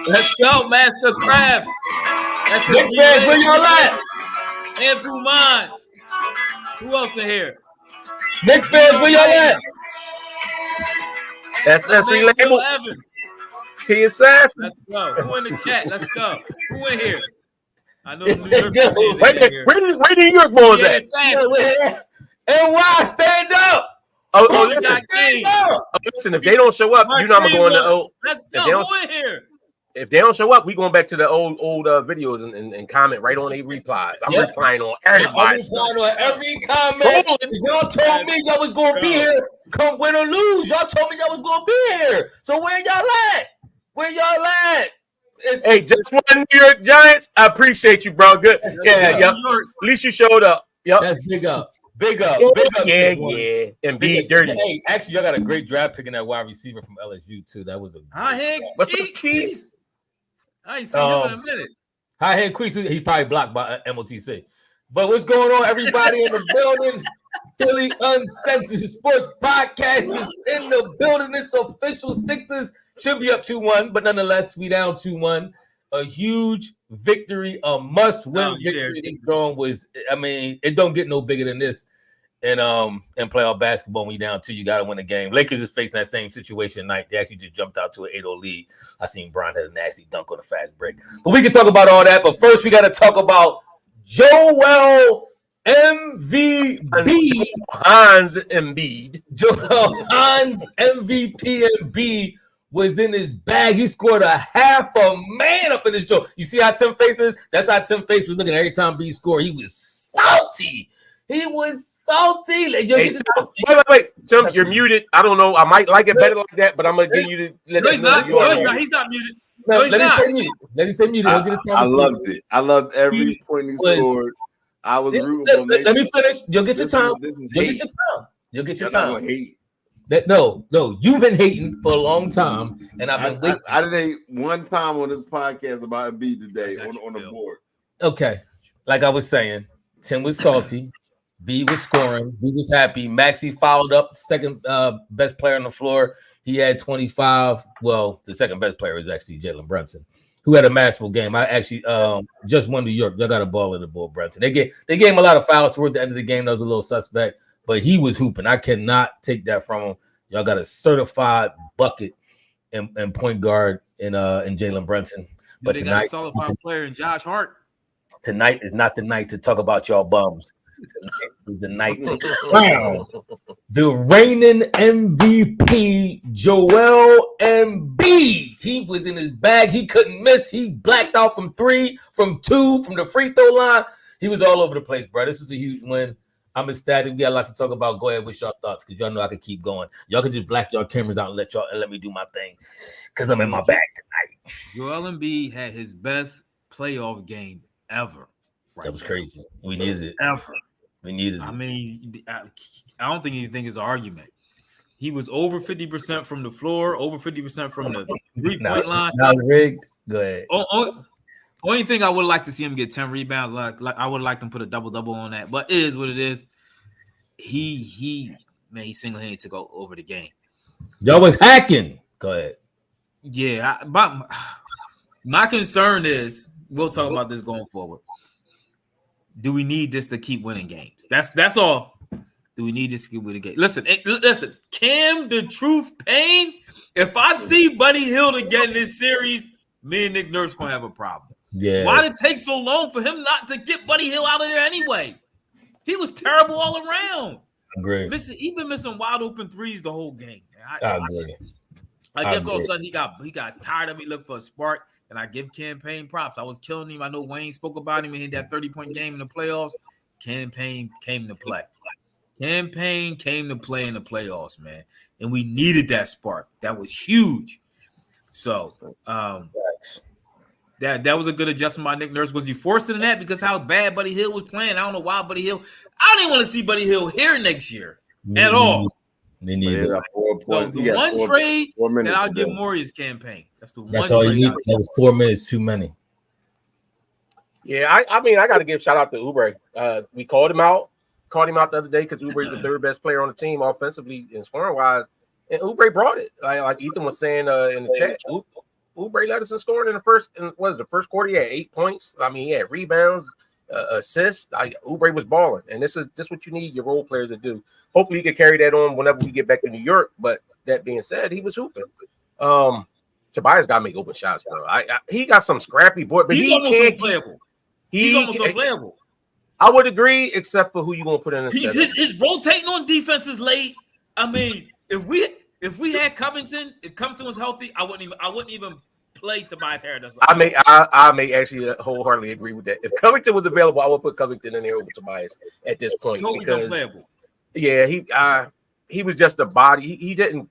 Let's go, Master Craft. That's Knicks fans, where y'all at? Andrew Mines. Who else in here? Knicks fans, where y'all at? That's Will relabeled. Evans. P Assassin. Let's go. Who in the chat? Let's go. Who in here? I know New Yo, York fans in here. Where New York boys Yeah, at? Assassin. NY, stand up. Listen, if they don't show up, you know I'm going to old. Let's go. Who in here? If they don't show up, we going back to the old videos and comment right on their replies. I'm replying on everybody. I'm replying on every comment. Y'all told me y'all was gonna be here, come win or lose. Y'all told me y'all was gonna be here. So where y'all at? Where y'all at? Hey, just one New York Giants. I appreciate you, bro. Good. Yeah. At least you showed up. Yep. That's big up. Big up. Yeah. Embiid dirty. Hey, actually, y'all got a great draft picking that wide receiver from LSU too. That was a what's up, Keith? I ain't seen him in a minute. Hi, hey, Queese. He's probably blocked by MOTC. But what's going on, everybody in the building? Philly Uncensored Sports Podcast is in the building. It's official. Sixers should be up 2-1, but nonetheless, we down 2-1. A huge victory, a must-win victory. This drawing was, I mean, it don't get no bigger than this. In playoff basketball, when you down 2, you got to win a game. Lakers is facing that same situation tonight. They actually just jumped out to an 8-0 lead. I seen Brian had a nasty dunk on a fast break. But we can talk about all that. But first, we got to talk about Joel MVP. Hans Embiid. Joel Hans MVP Embiid was in his bag. He scored a half a man up in his jaw. You see how Tim Face is? That's how Tim Face was looking every time B scored. He was salty. He was salty. Wait. Tim, you're muted. I don't know. I might like it better like that, but I'm going to give you the... He's not. He's not muted. No, let me say muted. I loved it. I loved every point he scored. I was rooting for him. Let me finish. You'll get your time. You'll get your time. No, you've been hating for a long time, and I've been waiting. I didn't hate one time on this podcast about Embiid today on the board. Okay, like I was saying, Tim was salty. B was scoring. B was happy. Maxey fouled up, second best player on the floor. He had 25. Well, the second best player is actually Jalen Brunson, who had a masterful game. I actually just won New York. Y'all got a ball in the ball, Brunson. They gave him a lot of fouls toward the end of the game. That was a little suspect, but he was hooping. I cannot take that from him. Y'all got a certified bucket and point guard in Jalen Brunson. But they got a solidified player in Josh Hart. Tonight is not the night to talk about y'all bums. Tonight is the night to crown the reigning MVP, Joel Embiid. He was in his bag. He couldn't miss. He blacked out from 3, from 2, from the free throw line. He was all over the place, bro. This was a huge win. I'm ecstatic. We got a lot to talk about. Go ahead with your thoughts, because y'all know I can keep going. Y'all can just black your cameras out and let me do my thing, because I'm in my bag tonight. Joel Embiid had his best playoff game ever. That was crazy. We needed it. Ever. We needed it. I mean, I don't think anything is an argument. He was over 50% from the floor, over 50% from the three-point line. Now rigged. Go ahead. Only thing I would like to see him get 10 rebounds. Like I would like them to put a double-double on that. But it is what it is. He single-handedly took over the game. Y'all was hacking. Go ahead. Yeah, my concern is, we'll talk about this going forward. Do we need this to keep winning games? That's all. Do we need this to keep winning games? Listen. Cam, the truth, Payne. If I see Buddy Hield again in this series, me and Nick Nurse gonna have a problem. Yeah. Why did it take so long for him not to get Buddy Hield out of there anyway? He was terrible all around. Great. He been missing wide open threes the whole game. I agree. I guess all of a sudden he got tired of me, looked for a spark, and I give Payne props. I was killing him. I know Wayne spoke about him and he had that 30-point game in the playoffs. Payne came to play. Payne came to play in the playoffs, man. And we needed that spark. That was huge. So that was a good adjustment by Nick Nurse. Was he forced into that because how bad Buddy Hield was playing? I don't know why Buddy Hield. I don't even want to see Buddy Hield here next year at all. They need it. So the one trade that I'll give Maury is campaign. That's all you need. That was 4 minutes too many. Yeah, I mean, I got to give shout out to Oubre. We called him out the other day because Oubre is the third best player on the team offensively and scoring wise, and Oubre brought it. Like Ethan was saying in the chat, Oubre led us in scoring in the first quarter. He had 8 points. I mean, he had rebounds, assists. Oubre was balling, and this what you need your role players to do. Hopefully, he can carry that on whenever we get back to New York. But that being said, he was hooping. Tobias got to make open shots, bro. He got some scrappy boy, but he's almost unplayable. He's almost unplayable. I would agree, except for who you gonna put in instead. His rotating on defense is late. I mean, if we had Covington, if Covington was healthy, I wouldn't even play Tobias Harris. I may actually wholeheartedly agree with that. If Covington was available, I would put Covington in there over Tobias at this point. Totally unplayable. Yeah, he was just a body. He didn't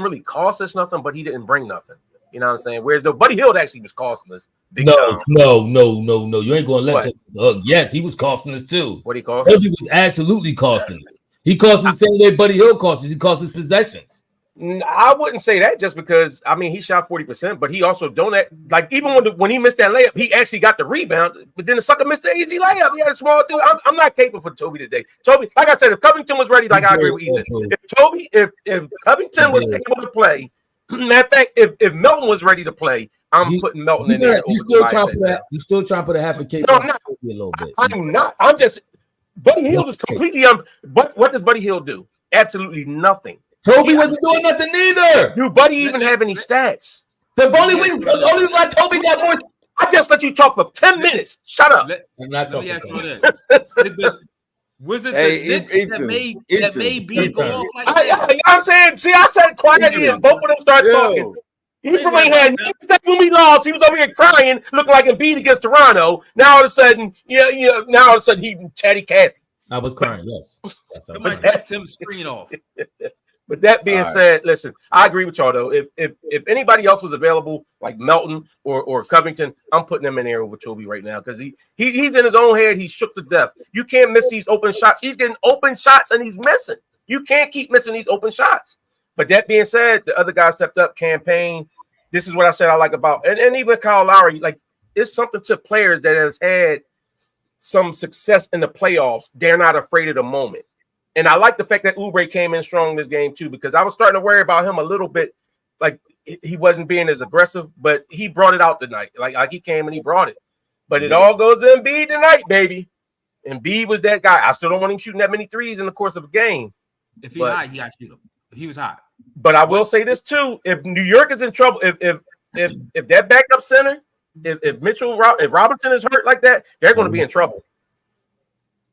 really cost us nothing, but he didn't bring nothing. You know what I'm saying? Whereas Buddy Hield actually was costing us. No. You ain't going to let him. Yes, he was costing us too. What he cost? He was absolutely costing us. He cost us the same way Buddy Hield cost us. He cost us possessions. I wouldn't say that just because, I mean, he shot 40%, but he also even when he missed that layup, he actually got the rebound, but then the sucker missed the easy layup. He had a small dude. I'm not capable for Toby today. Toby, like I said, if Covington was ready, I agree with Ethan. If Covington was able to play, matter of fact, if Melton was ready to play, I'm putting Melton in there. You still trying to put a half a cake? No, I'm not. A little bit. I'm not. I'm just. Buddy Hield is completely what does Buddy Hield do? Absolutely nothing. Toby wasn't doing nothing neither. Do Buddy even have any stats? The only reason why Toby got more. I just let you talk for 10 minutes. Shut up. I'm not talking. Was it the Knicks that made B go off like that? You know what I'm saying? See, I said quietly and both of them started talking. He probably had when we lost. He was over here crying, looking like Embiid against Toronto. Now all of a sudden, now all of a sudden he chatty Cathy. I was crying, yes. Somebody cut Tim's screen off. But that being said, listen, I agree with y'all though. If anybody else was available, like Melton or Covington, I'm putting them in there over Toby right now because he's in his own head. He's shook to death. You can't miss these open shots. He's getting open shots and he's missing. You can't keep missing these open shots. But that being said, the other guy stepped up. Payne. This is what I said I like about, and even Kyle Lowry. Like it's something to players that has had some success in the playoffs. They're not afraid of the moment. And I like the fact that Oubre came in strong this game too, because I was starting to worry about him a little bit. Like he wasn't being as aggressive, but he brought it out tonight. Like he came and he brought it. But it all goes to Embiid tonight, baby. Embiid was that guy. I still don't want him shooting that many threes in the course of a game. If he's hot, he got to shoot him. If he was hot. But I will say this too: if New York is in trouble, if that backup center, if Robinson is hurt like that, they're going to be in trouble.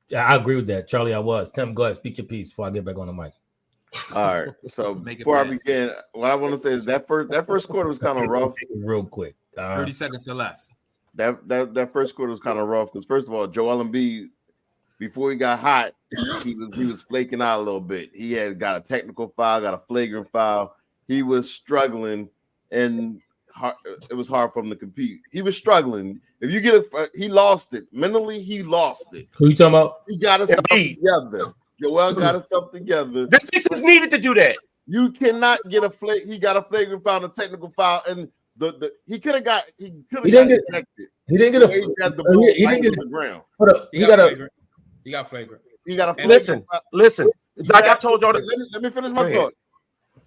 Yeah, I agree with that, Charlie. I was. Tim, go ahead, speak your piece before I get back on the mic. All right. So before I begin, what I want to say is that first quarter was kind of rough. Real quick, 30 seconds or less. That first quarter was kind of rough because first of all, Joel Embiid, before he got hot, he was flaking out a little bit. He had got a technical foul, got a flagrant foul. He was struggling, and it was hard for him to compete. He was struggling. If you get he lost it mentally. He lost it. Who you talking about? He got himself together. Joel got himself together. The Sixers needed to do that. You cannot get He got a flagrant foul, a technical foul, and he could have got. He didn't get ejected. He didn't get a. He got the ball he didn't get the ground. Hold up. He got a. He got flagrant. He got a listen. Like I told y'all, let me finish my thought.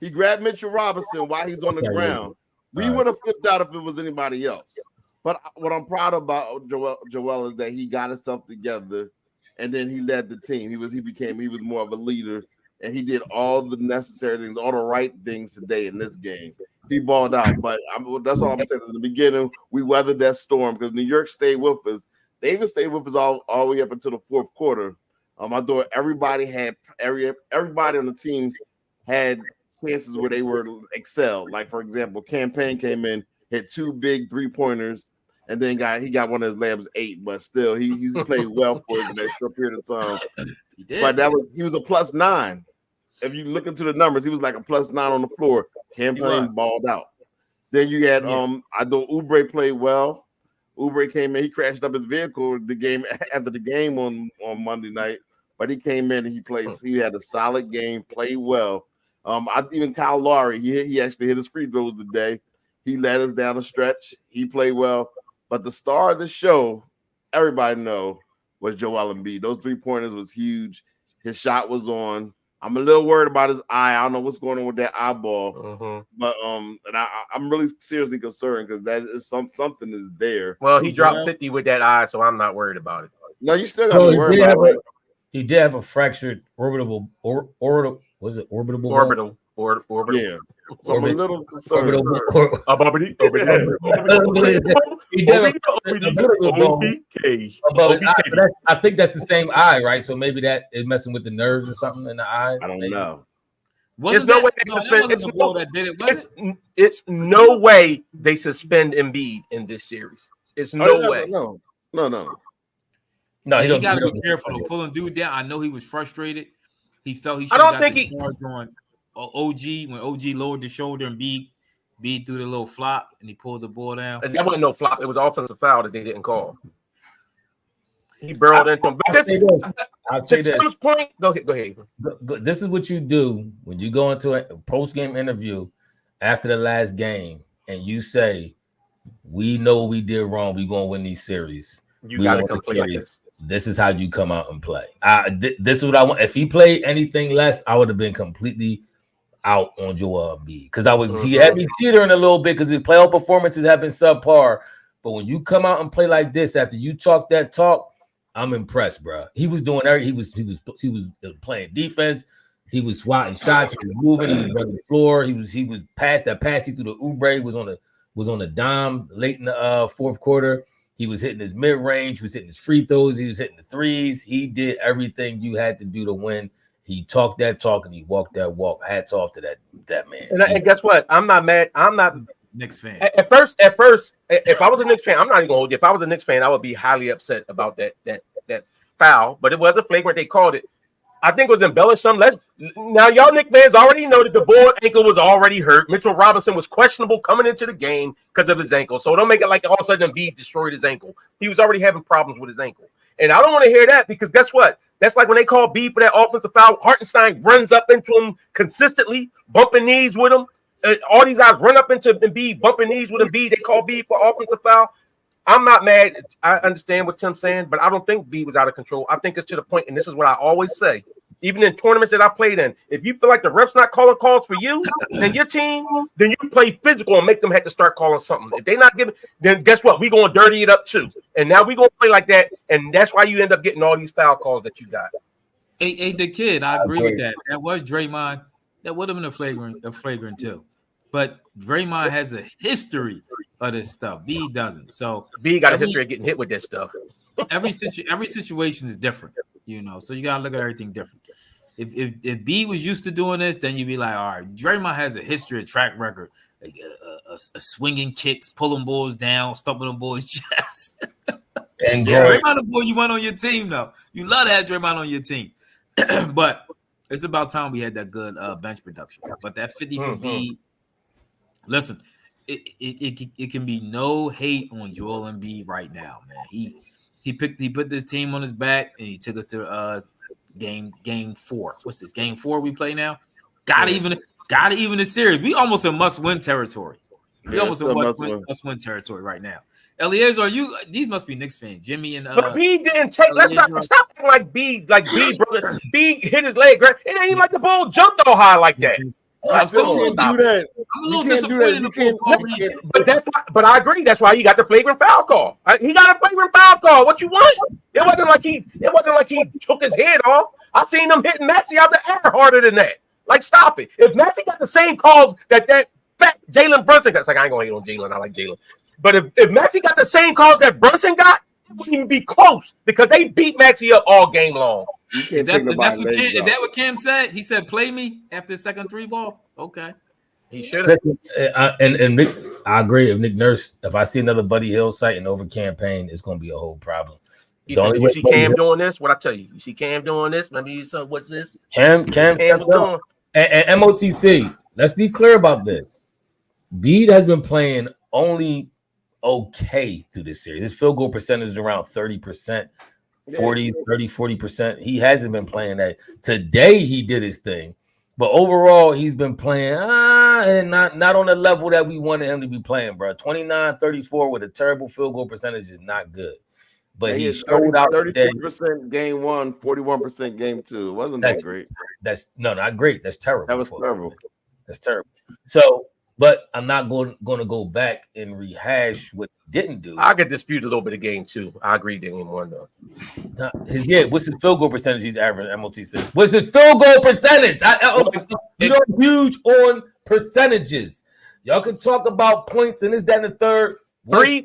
He grabbed Mitchell Robinson while he's on the ground. We would have flipped out if it was anybody else. But what I'm proud about Joel is that he got himself together, and then he led the team. He was more of a leader, and he did all the necessary things, all the right things today in this game. He balled out, but that's all I'm saying. In the beginning, we weathered that storm because New York stayed with us. They even stayed with us all the way up until the fourth quarter. I thought everybody on the team had chances where they were excelled. Like for example, Payne came in, hit 2 big 3-pointers, and then he got one of his layups 8. But still, he played well for us in that short period of time. He did. But he was a +9. If you look into the numbers, he was like a +9 on the floor. Payne balled out. Then you had I thought Oubre played well. Oubre came in, he crashed up his vehicle after the game on Monday night, but he came in and he played. He had a solid game, played well. Even Kyle Lowry, he actually hit his free throws today. He led us down the stretch. He played well, but the star of the show, everybody know, was Joel Embiid. Those 3-pointers was huge. His shot was on. I'm a little worried about his eye. I don't know what's going on with that eyeball, but and I'm really seriously concerned because that is something is there. Well, he dropped 50 with that eye, so I'm not worried about it. No, you still got to worry about it. He did have a fractured orbital. Was it orbital? Orbital. Yeah. So I'm a little concerned. I think that's the same eye, right? So maybe that is messing with the nerves or something in the eye. I don't know. There's no way they suspend. It's no way they suspend Embiid in this series. It's no way. No. He got to be careful of pulling dude down. I know he was frustrated. He felt he should have got the charge on OG when OG lowered the shoulder and Embiid threw the little flop and he pulled the ball down. And that wasn't no flop. It was offensive foul that they didn't call. He burrowed into him. I'll say this. Point, go ahead. This is what you do when you go into a post-game interview after the last game and you say, we know we did wrong. We're going to win these series. You got to come play like this. This is how you come out and play. This is what I want. If he played anything less, I would have been completely out on Joel Embiid because he had me teetering a little bit because his playoff performances have been subpar. But when you come out and play like this after you talk that talk, I'm impressed, bro. He was doing everything. He was playing defense. He was swatting shots. He was moving. He was running the floor. He was past that pass. He threw the Oubre. Was on the dime late in the fourth quarter. He was hitting his mid range. He was hitting his free throws. He was hitting the threes. He did everything you had to do to win. He talked that talk and he walked that walk. Hats off to that man. And guess what? I'm not mad. I'm not Knicks fan. At first, if I was a Knicks fan, I'm not even gonna hold you. If I was a Knicks fan, I would be highly upset about that foul. But it was a flagrant. They called it. I think it was embellished some. Now, y'all Knicks fans already know that the boy ankle was already hurt. Mitchell Robinson was questionable coming into the game because of his ankle. So don't make it like all of a sudden Embiid destroyed his ankle. He was already having problems with his ankle. And I don't want to hear that because guess what? That's like when they call B for that offensive foul. Hartenstein runs up into him consistently, bumping knees with him. All these guys run up into Embiid, bumping knees with Embiid. They call B for offensive foul. I'm not mad. I understand what Tim's saying, but I don't think B was out of control. I think it's to the point, and this is what I always say, even in tournaments that I played in, if you feel like the ref's not calling calls for you and your team, then you play physical and make them have to start calling something. If they're not giving, then guess what? We're going to dirty it up too. And now we're going to play like that, and that's why you end up getting all these foul calls that you got. Hey, the kid, I agree with that. That was Draymond. That would have been a flagrant too. But Draymond has a history of this stuff. B doesn't. So B got a history of getting hit with this stuff. every situation is different, So you gotta look at everything different. If B was used to doing this, then you'd be like, all right, Draymond has a history, a track record, like a swinging kicks, pulling balls down, stumping them boys' chest. And Draymond, the boy you want on your team, though. You love to have Draymond on your team, but it's about time we had that good bench production. But that 50 for B. Listen, it can be no hate on Joel Embiid right now, man. He put this team on his back and he took us to game 4. What's this? Game 4 we play now? Got to even the series. We almost in must-win territory. We almost in must-win territory right now. Eliezer, these must be Knicks fans. Jimmy and but B didn't take. Let's stop acting like B, brother. B hit his leg. Right? It ain't even like the ball jumped all high like that. I'm still can't do that. I'm a little disappointed in the but I agree. That's why he got the flagrant foul call. He got a flagrant foul call. What you want? It wasn't like he took his head off. I seen him hitting Maxey out the air harder than that. Like, stop it. If Maxey got the same calls that fat Jalen Brunson got, it's like I ain't gonna hate on Jalen. I like Jalen. But if Maxey got the same calls that Brunson got, it wouldn't even be close because they beat Maxey up all game long. Is that what Cam said? He said, "Play me after the second 3 ball." Okay, he should have. And Nick, I agree. If Nick Nurse, if I see another Buddy Hield sighting over campaign, it's going to be a whole problem. You see Cam doing this? What I tell you? You see Cam doing this? Maybe what's this? Cam doing. And MOTC. Let's be clear about this. Bede has been playing only okay through this series. His field goal percentage is around 30%. 40%. He hasn't been playing that. Today he did his thing, but overall he's been playing and not on the level that we wanted him to be playing, bro. 29-34 with a terrible field goal percentage is not good. but he showed out. 36% game 1, 41% game 2. It wasn't that great. That's not great. That's terrible. That was terrible. That's terrible. So, but I'm not going to go back and rehash what he didn't do. I could dispute a little bit of game 2. I agree game 1 though. Yeah, what's his field goal percentage he's averaging? MLT said. What's his field goal percentage? You're huge on percentages. Y'all can talk about points and this, that, and the third. 3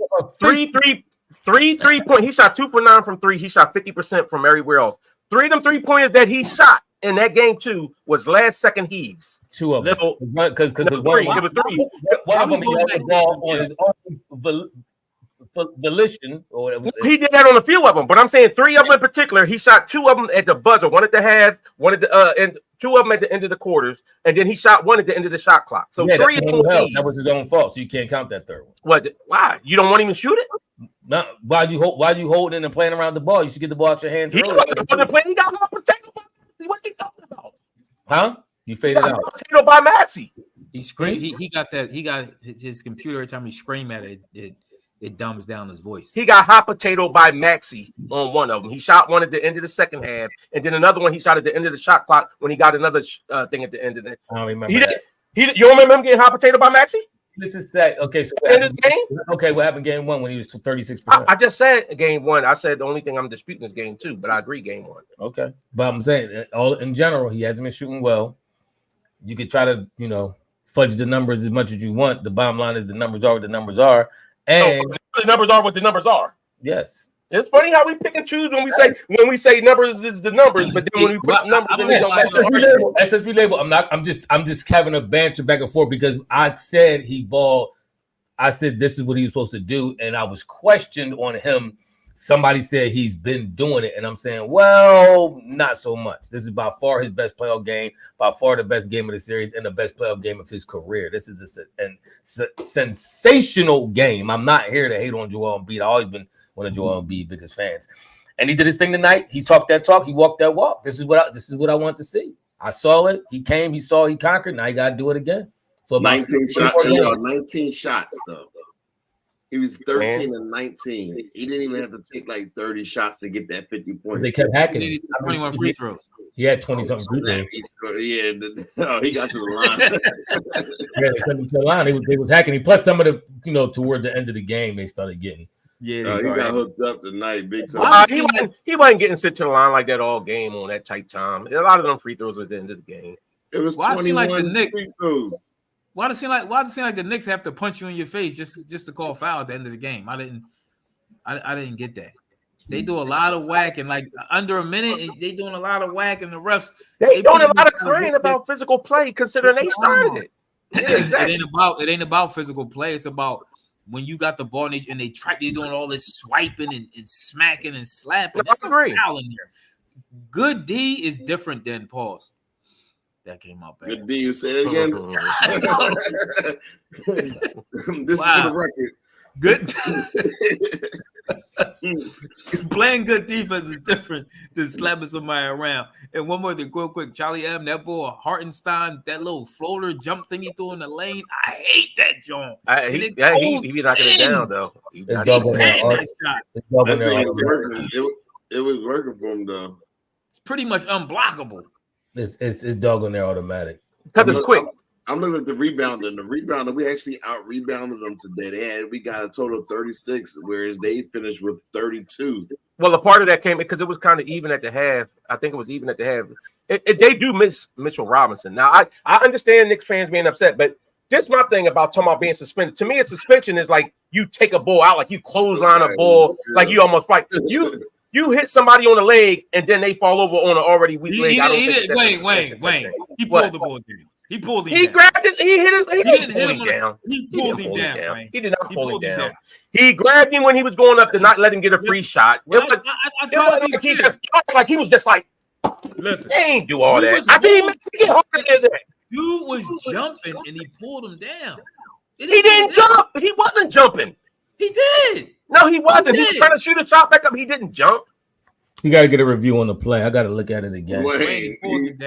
3-point. He shot 2 for 9 from 3. He shot 50% from everywhere else. 3 of them 3-pointers that he shot in that game 2 was last second heaves. 2 of them. Because one of them he held the ball on his own volition or whatever. He did that on a few of them, but I'm saying 3 of them in particular. He shot 2 of them at the buzzer, 1 at the half, 1 at the and 2 of them at the end of the quarters, and then he shot 1 at the end of the shot clock. So 3 of them that was his own fault. So you can't count that third one. What? Why? You don't want him to shoot it? No. Why you holding and playing around the ball? You should get the ball out your hands. He wasn't playing. He got hot potato. What you talking about? Huh? You faded out. Potato by Maxey. He screamed. He got that. He got his computer. Every time he screamed at it, it dumbs down his voice. He got hot potato by Maxey on one of them. He shot 1 at the end of the second half, and then another one he shot at the end of the shot clock when he got another thing at the end of it. I don't remember. You don't remember him getting hot potato by Maxey? This is sad. Okay, so end of the game? Okay, what happened game 1 when he was 36%? I just said game 1. I said the only thing I'm disputing is game 2, but I agree game 1. Okay, but I'm saying all in general, he hasn't been shooting well. You could try to, fudge the numbers as much as you want. The bottom line is the numbers are what the numbers are, and the numbers are what the numbers are. Yes. It's funny how we pick and choose when we say numbers is the numbers, but then when we put numbers in, it don't matter. SSV label. I'm just having a banter back and forth because I said he balled. I said this is what he was supposed to do, and I was questioned on him. Somebody said he's been doing it, and I'm saying, well, not so much. This is by far his best playoff game, by far the best game of the series, and the best playoff game of his career. This is a sensational game. I'm not here to hate on Joel Embiid. I always been one of Joel Embiid biggest fans, and he did his thing tonight. He talked that talk. He walked that walk. This is what I want to see. I saw it. He came. He saw. He conquered. Now he got to do it again. For 19 shots. 19 shots though. He was 13 and 19. He didn't even have to take like 30 shots to get that 50 points. They kept hacking. He 21 free throws. He had 20-something free throws. Yeah, he got to the line. Yeah, they sent him to the line. They was hacking. He plus some of the, toward the end of the game, they started getting. Yeah, he got hooked up tonight, big time. He wasn't getting sent to the line like that all game on that tight time. A lot of them free throws was at the end of the game. It was 21 like the Knicks. Free throws. Why does it seem like the Knicks have to punch you in your face just to call foul at the end of the game? I didn't get that. They do a lot of whack and like under a minute, they doing a lot of whack and the refs. They doing a lot of crying about physical play considering they started it. Yeah, exactly. It ain't about physical play. It's about when you got the ball and they're doing all this swiping and smacking and slapping. That's a foul in there. Good D is different than pause. That came out bad. Good D, you say it again. This is for the record. Good. Playing good defense is different than slapping somebody around. And one more thing, real quick, Charlie M. That boy Hartenstein, that little floater jump thing he threw in the lane. I hate that joint. He be knocking it down though. It was working for him though. It's pretty much unblockable. It's dog on there automatic. Because it's quick. I'm looking at the rebounder. The rebounder, we actually out-rebounded them today. We got a total of 36, whereas they finished with 32. Well, a part of that came because it was kind of even at the half. I think it was even at the half. They do miss Mitchell Robinson. Now, I understand Knicks fans being upset, but this my thing about talking about being suspended. To me, a suspension is like you take a ball out, like you clothesline a ball, like you almost fight. You hit somebody on the leg, and then they fall over on an already weak leg. Wayne. He pulled the ball down. He pulled him down. He grabbed it. He hit it. He didn't hit him down. He pulled him down. He did not pull him down. He grabbed him when he was going up to not let him get a free shot. He was just like, listen, they ain't do all that. I see him get harder than that. Dude was jumping, and he pulled him down. He didn't jump. He wasn't jumping. He did. No, he wasn't. He was trying to shoot a shot back up. He didn't jump. You got to get a review on the play. I got to look at it again. Wayne, he pulled him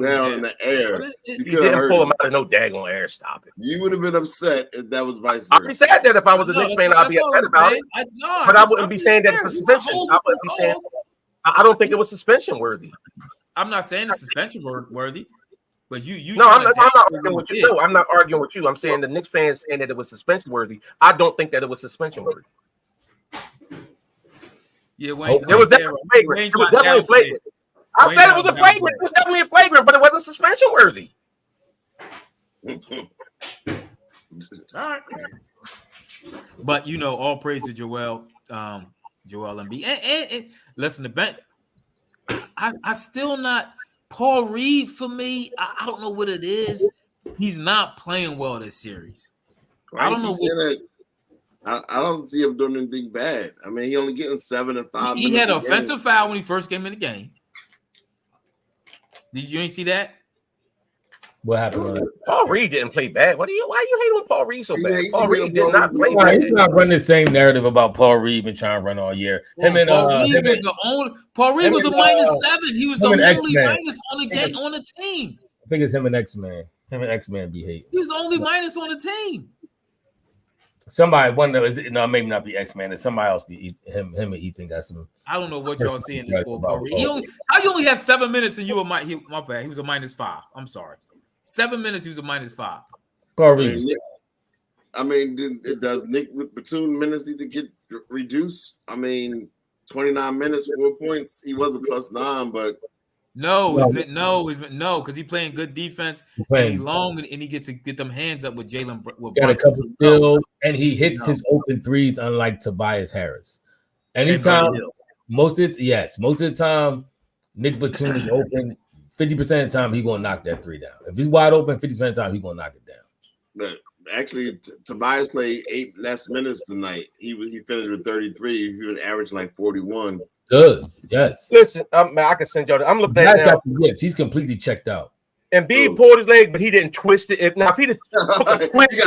down in the air. He didn't pull him out of no daggone air. Stop it. You would have been upset if that was vice versa. I'd be sad that if I was a Knicks fan, I'd be upset about it. But I wouldn't be saying that it's a suspension. I wouldn't be saying. I don't think it was suspension worthy. I'm not saying it's suspension worthy, but you. No, I'm not arguing with you. No, I'm not arguing with you. I'm saying the Knicks fans saying that it was suspension worthy. I don't think that it was suspension worthy. Yeah, Wayne. It was definitely flagrant. It was definitely flagrant. I said it was a flagrant. It was definitely a flagrant, but it wasn't suspension worthy. All right. But all praise to Joel Embiid. And listen, the bench. I still not Paul Reed for me. I don't know what it is. He's not playing well this series. I don't know what. I don't see him doing anything bad. I mean, he only getting 7 and 5. He had an offensive foul when he first came in the game. Did you ain't see that? What happened? Paul Reed didn't play bad. Why you hate on Paul Reed so bad? Paul Reed did not play bad. He's not running the same narrative about Paul Reed been trying to run all year. Paul Reed was a -7. He was the only minus on the team. I think it's him and X-Man. Him and X-Man be hating. He was the only minus on the team. Somebody, maybe not be X-Man. It's somebody else. Be him and Ethan got some. I don't know what y'all see in this ball. How you only have 7 minutes and you were my bad. He was a -5. I'm sorry. 7 minutes. He was a -5. I mean, does Nick Batum minutes need to get reduced? I mean, 29 minutes, 4 points. He was a +9, but no, because he's playing good defense. And he's long and he gets to get them hands up with Jalen. Got a couple of kills, and he hits his open threes, unlike Tobias Harris. Anytime, most of the time, Nick Batum is open. 50% of the time, he's gonna knock that three down. If he's wide open, 50% of the time, he's gonna knock it down. But actually, Tobias played 8 less minutes tonight. He finished with 33. He was averaging like 41. Good. Yes. Listen, I can send y'all. I'm looking at it now. He's completely checked out. Embiid pulled his leg, but he didn't twist it. If he did twist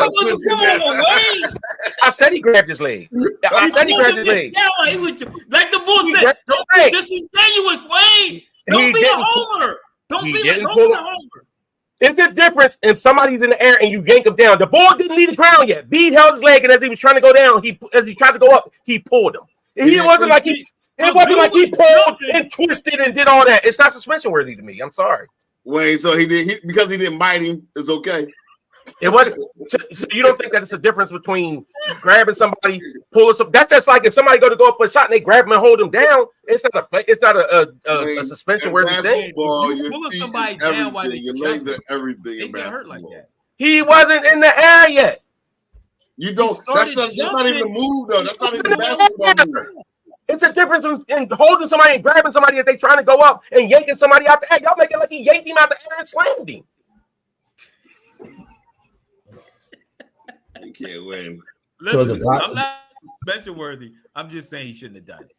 I said he grabbed his leg. I said he grabbed his leg. Like the bull said, don't be disingenuous, Wayne. Don't be a homer. Don't be a homer. It's a difference if somebody's in the air and you yank him down. The ball didn't leave the ground yet. Embiid held his leg, and as he was trying to go down, as he tried to go up, he pulled him. It wasn't like he pulled and twisted and did all that. It's not suspension worthy to me. I'm sorry. Wait, so because he didn't bite him, it's okay. It wasn't. So you don't think that it's a difference between grabbing somebody, pulling some? That's just like if somebody go up for a shot and they grab him and hold him down. It's not a suspension worthy thing. You pulling somebody down while your legs are everything. They get hurt like that. He wasn't in the air yet. You don't. That's not even a move though. That's not even a basketball move. It's a difference in holding somebody and grabbing somebody if they trying to go up and yanking somebody out the air. Y'all make it like he yanked him out the air and slammed him. You can't win. Listen, I'm not mention worthy. I'm just saying he shouldn't have done it.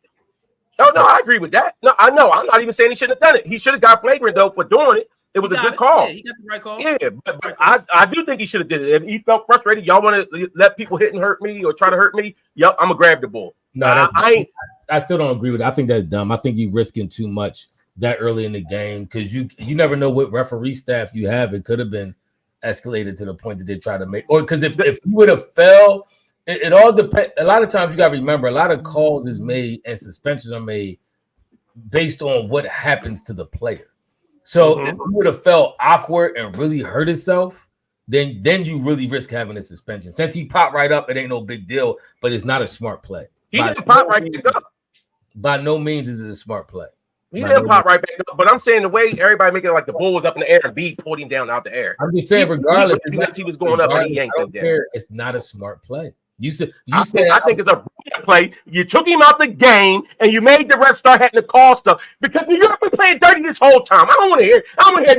Oh no, I agree with that. No, I know. I'm not even saying he shouldn't have done it. He should have got flagrant though for doing it. It was a good call. Yeah, he got the right call. Yeah, but I do think he should have did it. If he felt frustrated, y'all want to let people hit and hurt me or try to hurt me? Yep, I'm gonna grab the ball. No, I still don't agree with it. I think that's dumb. I think you're risking too much that early in the game because you never know what referee staff you have. It could have been escalated to the point that they try to make, or because if you would have fell, it all depends. A lot of times you got to remember, a lot of calls is made and suspensions are made based on what happens to the player. So if you would have felt awkward and really hurt himself, then you really risk having a suspension. Since he popped right up, it ain't no big deal, but it's not a smart play. He didn't pop right back up. By no means is it a smart play. He didn't pop right back up, but I'm saying the way everybody making it like the ball was up in the air and B pulled him down out the air. I'm just saying, regardless, he was going up and he yanked him down. It's not a smart play. I think it's a brilliant play. You took him out the game and you made the ref start having to call stuff because New York been playing dirty this whole time. I don't want to hear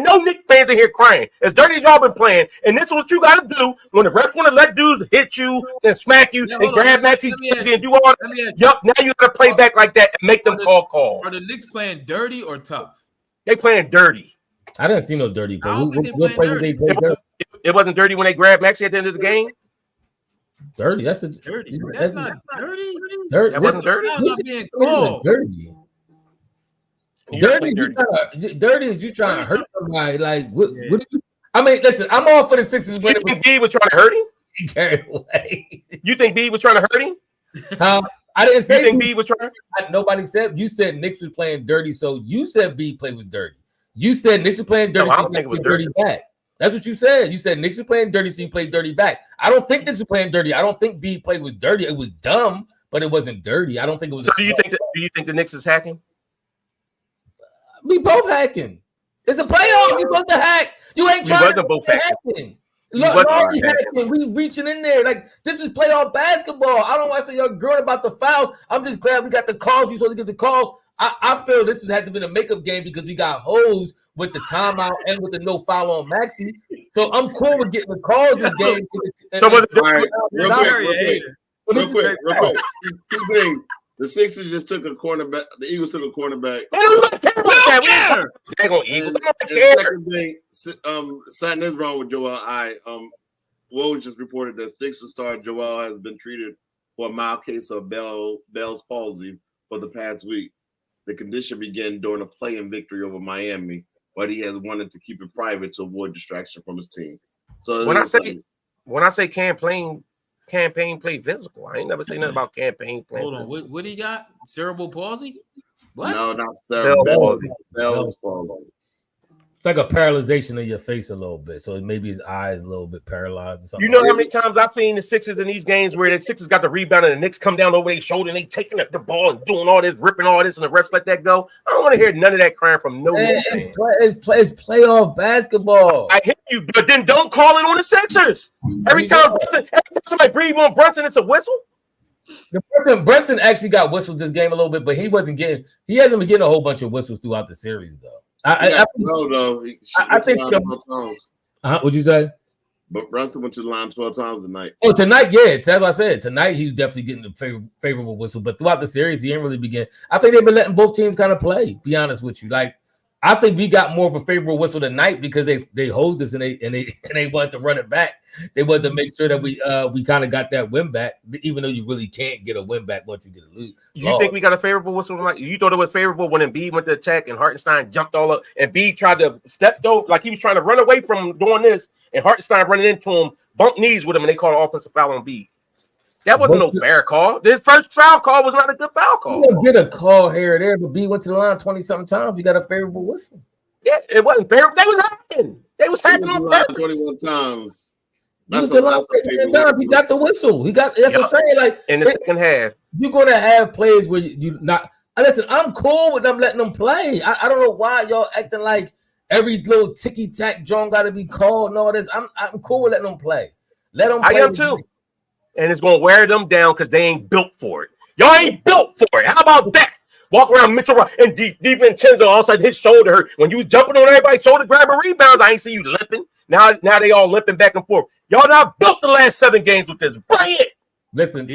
no Knicks fans in here crying. As dirty as y'all been playing, and this is what you got to do when the refs want to let dudes hit you and smack you and grab Maxie and do all that. Yup, now you got to play back like that and make them call calls. Are the Knicks playing dirty or tough? They playing dirty. I didn't see no dirty play. It wasn't dirty when they grabbed Maxie at the end of the game. Dirty. That's dirty. That's not dirty. That wasn't dirty. Not being called. Dirty. Dirty is you trying to hurt somebody. Like, what do you? I mean, listen, I'm all for the Sixers winning. You think B was trying to hurt him? He carried away. You think B was trying to hurt him? I didn't say. You think B was trying? Nobody said. You said Knicks was playing dirty, so you said B played with dirty. You said Knicks was playing dirty. No, I don't think it was dirty back. That's what you said. You said Knicks was playing dirty, so you played dirty back. I don't think Knicks was playing dirty. I don't think B played with dirty. It was dumb, but it wasn't dirty. I don't think it was. So do you think the Knicks is hacking? We both hacking. It's a playoff. You supposed to hack. You ain't trying to both hacking. Look, hacking. We reaching in there. Like, this is playoff basketball. I don't want to say you're girl about the fouls. I'm just glad we got the calls. We supposed to get the calls. I feel this has had to be a makeup game because we got hoes with the timeout and with the no foul on Maxey. So I'm cool with getting the calls this game. So real quick. Two things. The Sixers just took a cornerback. The Eagles took a cornerback. Second thing, something is wrong with Joel. Woj just reported that Sixers star Joel has been treated for a mild case of Bell's palsy for the past week. The condition began during a play-in victory over Miami, but he has wanted to keep it private to avoid distraction from his team. So when I say campaign play physical, I ain't never say nothing about campaign play. Hold on, what do you got? Cerebral palsy? What? No, not cerebral palsy. Bell's palsy. It's like a paralyzation of your face a little bit, so maybe his eyes a little bit paralyzed or something. You know how many times I've seen the Sixers in these games where the Sixers got the rebound and the Knicks come down over their shoulder and they taking up the ball and doing all this, ripping all this, and the refs let that go. I don't want to hear none of that crying from no one. It's playoff basketball. I hear you, but then don't call it on the Sixers. Every time somebody breathe on Brunson, it's a whistle. Brunson actually got whistled this game a little bit, but he hasn't been getting a whole bunch of whistles throughout the series, though. I think. What'd you say? But Brunson went to the line 12 times tonight. Oh, tonight, yeah. That's what I said. Tonight, he was definitely getting the favorable whistle. But throughout the series, he ain't really begin. I think they've been letting both teams kind of play, be honest with you. Like, I think we got more of a favorable whistle tonight because they hosed us and they wanted to run it back. They wanted to make sure that we kind of got that win back, even though you really can't get a win back once you get a lose. You think we got a favorable whistle tonight? You thought it was favorable when Embiid went to attack and Hartenstein jumped all up and Embiid tried to step though, like he was trying to run away from doing this, and Hartenstein running into him, bumped knees with him, and they called an offensive foul on Embiid. That wasn't no fair call. This first foul call was not a good foul call. You don't get a call here or there, but B went to the line 20-something times. You got a favorable whistle. Yeah, it wasn't fair. They was hacking. They was hacking on purpose. 21 times. He got the whistle. That's what I'm saying. Like in the second half, you're gonna have plays where you not. Listen, I'm cool with them letting them play. I don't know why y'all acting like every little ticky tack John got to be called and all this. I'm cool with letting them play. Let them play. I am too. And it's gonna wear them down because they ain't built for it. Y'all ain't built for it. How about that? Walk around Mitchell and DiVincenzo outside his shoulder hurt. When you was jumping on everybody's shoulder grabbing rebounds, I ain't see you limping. Now they all limping back and forth. Y'all not built the last 7 games with this. Bring it. Listen.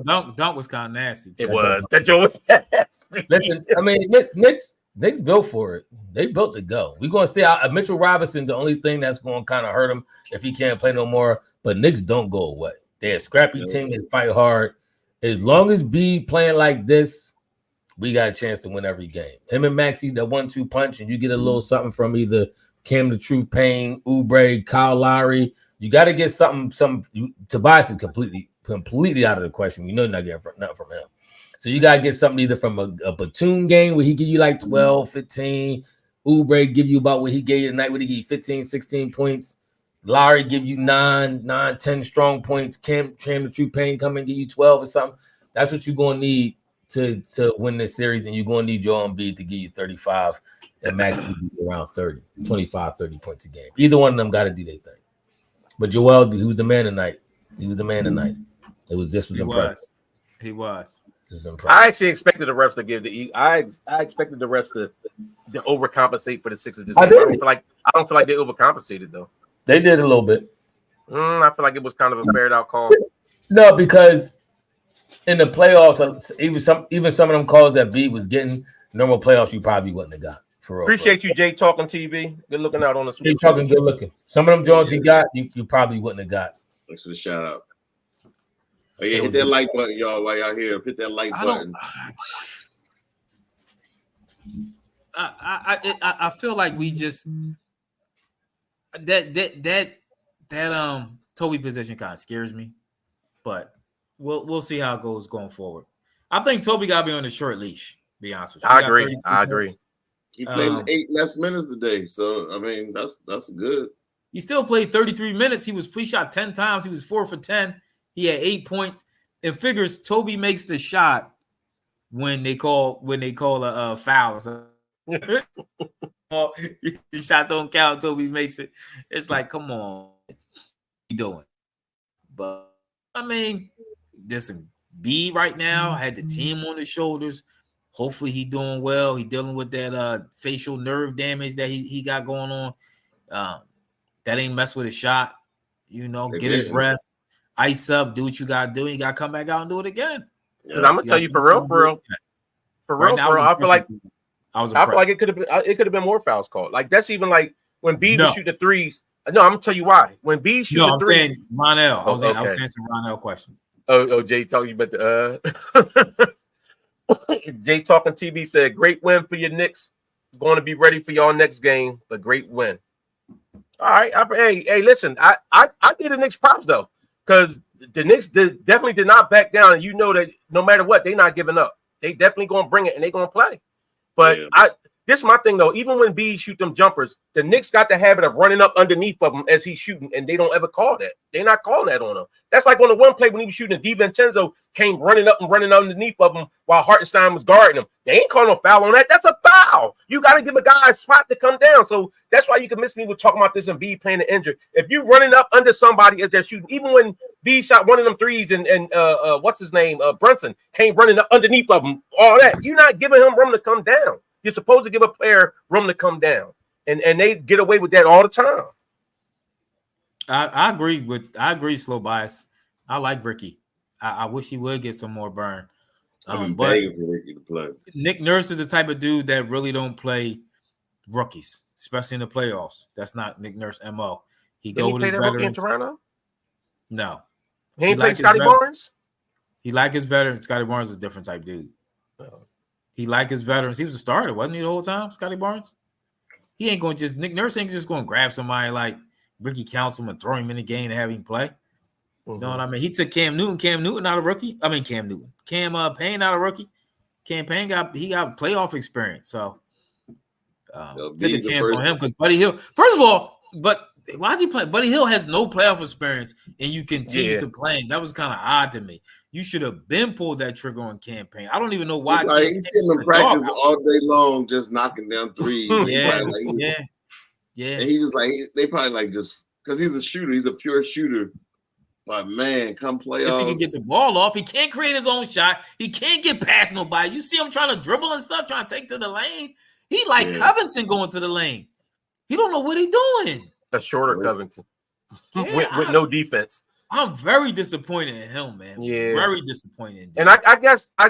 Dunk was kind of nasty. It was. That joke was nasty. Listen, I mean, Knicks built for it. They built to go. We're going to see Mitchell Robinson, the only thing that's going to kind of hurt him if he can't play no more. But Knicks don't go away. They're a scrappy team. They fight hard. As long as B playing like this, we got a chance to win every game. Him and Maxey, the 1-2 punch, and you get a little something from either Cam the Truth, Payne, Oubre, Kyle Lowry. You got to get something. Tobias is completely out of the question. You know you're not getting nothing from him. So you got to get something either from a Batum game where he give you like 12, 15. Oubre give you about what he gave you tonight, where he give you 15, 16 points. Lowry give you 9, 10 strong points. Cam the Truth, Payne come and give you 12 or something. That's what you're going to need to win this series, and you're going to need Joel Embiid to give you 35 and Max will be around 30, 25, 30 points a game. Either one of them got to do their thing. But Joel, he was the man tonight. This was impressive. He was. I actually expected the refs to give I expected the refs to overcompensate for the Sixers this game. I don't feel like they overcompensated though. They did a little bit. I feel like it was kind of a fair out call. No, because in the playoffs, even some of them calls that B was getting normal playoffs, you probably wouldn't have got. Appreciate you, Jay, talking TV. Good looking out on the Jay talking good looking. Some of them Jones he got, you probably wouldn't have got. Thanks for the shout out. Oh, yeah, hit that like button, y'all, while y'all here. Hit that like button. I feel like we just that Toby position kind of scares me, but we'll see how it goes going forward. I think Toby got to be on a short leash. To be honest with you, I agree. He played 8 less minutes today, so I mean that's good. He still played 33 minutes. He shot 10 times. He was 4 for 10. He had 8 points. And figures Toby makes the shot when they call a foul. So, the shot don't count. Toby makes it. It's like, come on, what you doing? But I mean, there's some B right now. Had the team on his shoulders. Hopefully he doing well. He dealing with that facial nerve damage that he got going on. That ain't mess with his shot. Get his rest, ice up, do what you gotta do. You gotta come back out and do it again. Yeah. I'm gonna tell you for real. I feel like it could have been more fouls called. Like that's even like when B would shoot the threes. No, I'm gonna tell you why. When B shoot the threes, saying Ronell. I was answering Ronell question. Oh, Jay talking about the Jay talking TV said great win for your Knicks. Going to be ready for y'all next game, but great win. All right, hey, listen, I give the Knicks props though, because the Knicks definitely did not back down, and you know that no matter what, they're not giving up. They definitely gonna bring it and they're gonna play. But this is my thing though. Even when B shoot them jumpers, the Knicks got the habit of running up underneath of him as he's shooting, and they don't ever call that. They're not calling that on him. That's like on the one play when he was shooting, DiVincenzo came running up and running underneath of him while Hartenstein was guarding him. They ain't calling no foul on that. That's a foul. You got to give a guy a spot to come down. So that's why you can miss me with talking about this and B playing the injured. If you running up under somebody as they're shooting, even when B shot one of them threes and what's his name, Brunson came running up underneath of him, all that, you're not giving him room to come down. You're supposed to give a player room to come down, and they get away with that all the time. I agree. Slow bias. I like Ricky. I wish he would get some more burn. I'm begging for Ricky to play. Nick Nurse is the type of dude that really don't play rookies, especially in the playoffs. That's not Nick Nurse MO. He play that rookie in Toronto? No. He ain't played Scotty Barnes? He like his veteran. Scotty Barnes was a different type dude. Oh. He like his veterans. He was a starter, wasn't he, the whole time, Scotty Barnes? He ain't going to Nick Nurse ain't just going to grab somebody like Ricky Councilman and throw him in the game and have him play. Mm-hmm. You know what I mean? He took Cam Newton out of rookie. I mean, Cam Payne out of rookie. Cam Payne got playoff experience. So took a chance on him because Buddy Hill. First of all, why is he playing? Buddy Hill has no playoff experience, and you continue to play. That was kind of odd to me. You should have been pulled that trigger on Cam Payne. I don't even know why. He's sitting in practice all day long, just knocking down threes. Yeah. And he's just like they probably like just because he's a shooter. He's a pure shooter. But man, come playoffs. If he can get the ball off, he can't create his own shot. He can't get past nobody. You see him trying to dribble and stuff, trying to take to the lane. He like Covington going to the lane. He don't know what he's doing. A shorter Covington with no defense. I'm very disappointed in him, man. Yeah, very disappointed. And I guess I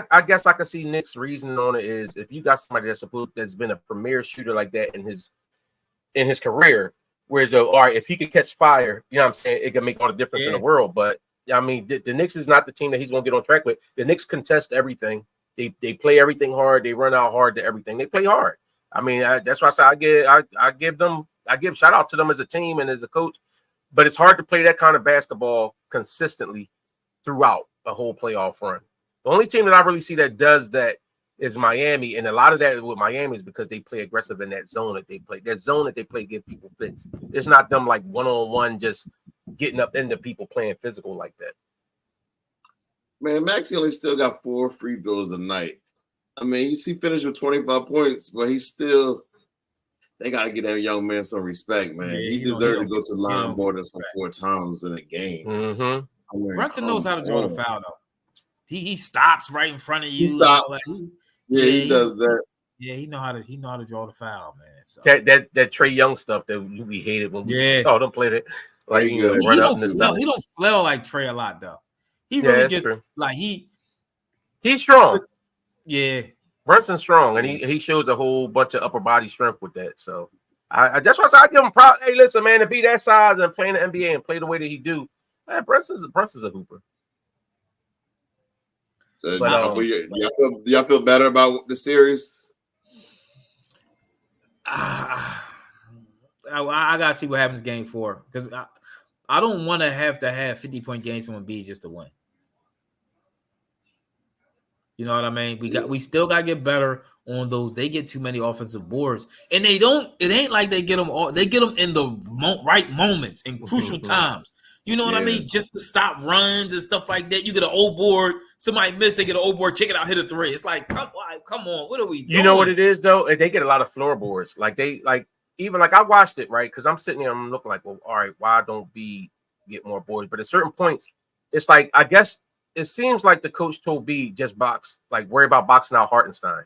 can see Nick's reasoning on it is if you got somebody that's been a premier shooter like that in his career, whereas all right, if he could catch fire, you know what I'm saying, it can make all the difference in the world. But I mean, the Knicks is not the team that he's going to get on track with. The Knicks contest everything. They play everything hard. They run out hard to everything. They play hard. I mean, that's why I say I give shout out to them as a team and as a coach, but it's hard to play that kind of basketball consistently throughout a whole playoff run. The only team that I really see that does that is Miami, and a lot of that with Miami is because they play aggressive in that zone that they play. That zone that they play give people fits. It's not them like one-on-one just getting up into people playing physical like that. Man, Maxey only still got 4 free throws a night. I mean, he finished with 25 points, but they got to give that young man some respect, man. Yeah, he deserved to go to the line more than 4 times in a game. Mm-hmm. I mean, Brunson knows how to draw the foul, though. He stops right in front of you. He stops. He does that. Yeah, he know how to draw the foul, man. So. That Trey Young stuff that we hated when we saw them play that. Like he don't flail like Trey a lot though. He really gets like he's strong. Yeah, Brunson's strong, and he shows a whole bunch of upper body strength with that. So I that's why I give him proud. Hey, listen, man, to be that size and play in the NBA and play the way that he do, man, Brunson's a hooper. So, y'all feel better about the series? I gotta see what happens game 4 because I don't want to have 50-point games from Embiid just to win. You know what I mean? We still gotta get better on those. They get too many offensive boards, and they don't. It ain't like they get them all. They get them in the right moments and crucial times. You know what I mean? Just to stop runs and stuff like that. You get an old board. Somebody missed. They get an old board. Check it out. Hit a 3. It's like, come on. What are we doing? You know what it is though? They get a lot of floorboards. Even I watched it right because I'm sitting there. I'm looking like, well, all right, why don't B get more boards? But at certain points, it's like I guess. It seems like the coach told B just box, worry about boxing out Hartenstein.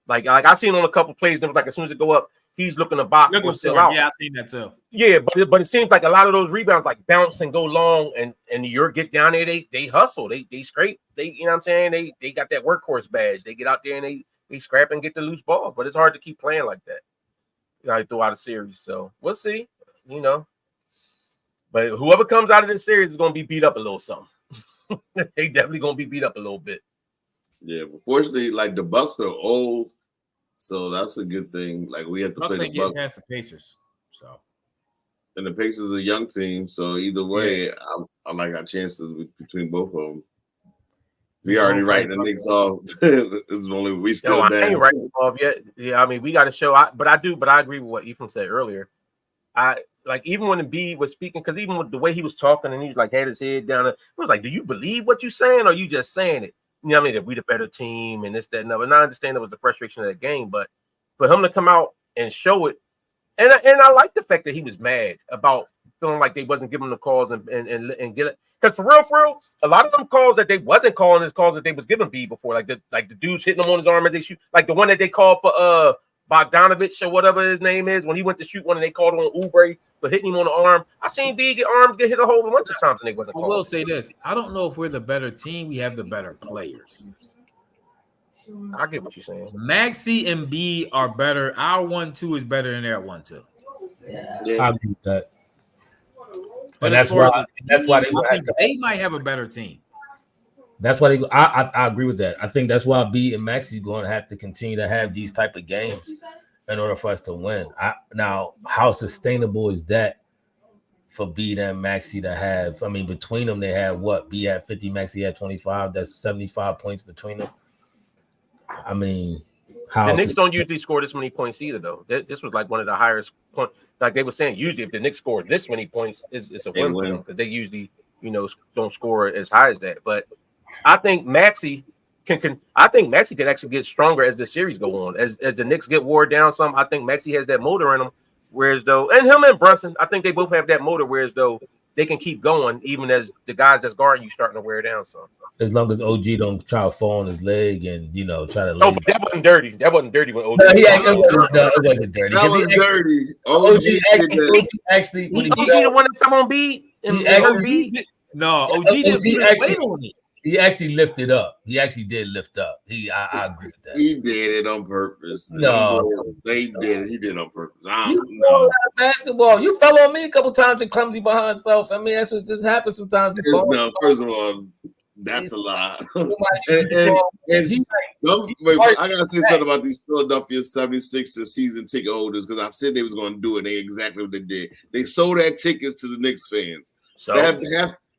Like I seen on a couple plays, it was like as soon as it go up, he's looking to box or still out. Yeah, I seen that too. Yeah, but it seems like a lot of those rebounds bounce and go long, and New York get down there, they hustle, they scrape, you know what I'm saying? They got that workhorse badge. They get out there and they scrap and get the loose ball, but it's hard to keep playing like that. Throughout a series, so we'll see. But whoever comes out of this series is going to be beat up a little something. They definitely gonna be beat up a little bit. Yeah, but fortunately, the Bucks are old, so that's a good thing. We have to play the Bucks past the Pacers, so and the Pacers are a young team. So either way, I like our chances between both of them. We already writing the Knicks off. This is only we still. I ain't writing off yet. Yeah, I mean we got to show. But I agree with what Ephraim said earlier. Even when Embiid was speaking, because even with the way he was talking and he was had his head down, it was like, do you believe what you're saying or are you just saying it? You know what I mean? That we the better team and this, that, and other. And I understand it was the frustration of the game, but for him to come out and show it, and I like the fact that he was mad about feeling like they wasn't giving him the calls and get it. Because for real, a lot of them calls that they wasn't calling is calls that they was giving B before, like the dudes hitting him on his arm as they shoot, like the one that they called for Bogdanovich or whatever his name is when he went to shoot one and they called on Oubre for hitting him on the arm. I seen B arms get hit a whole bunch of times and they wasn't. I will say this: I don't know if we're the better team. We have the better players. I get what you're saying. Maxey and B are better. Our 1-2 is better than their 1-2. Yeah, I agree with that. But that's why they might have a better team. That's why I agree with that. I think that's why B and Maxey are going to have to continue to have these type of games in order for us to win. Now, how sustainable is that for B and Maxey to have? I mean, between them, they had what? B had 50, Maxey had 25. That's 75 points between them. I mean, how the Knicks don't usually score this many points either, though. This was one of the highest points. Like they were saying, usually if the Knicks score this many points, it's a win for them because they usually, don't score as high as that. But I think Maxey can actually get stronger as the series go on. As the Knicks get wore down some, I think Maxey has that motor in him. Whereas though, and him and Brunson, I think they both have that motor. Whereas though, they can keep going even as the guys that's guarding you starting to wear down some. As long as OG don't try to fall on his leg and try to. No, but that wasn't dirty. That wasn't dirty when OG. It wasn't dirty. That was dirty. OG actually he the one that come on beat. No, OG didn't wait on it. He actually lifted up. He actually did lift up. I agree with that. He did it on purpose. No, they did it. He did it on purpose. Basketball. You fell on me a couple times and clumsy behind self. I mean, that's what just happens sometimes. No, first of all, that's a lie. and he, I gotta say something about these Philadelphia 76ers season ticket holders because I said they was going to do it. They exactly what they did. They sold that tickets to the Knicks fans. So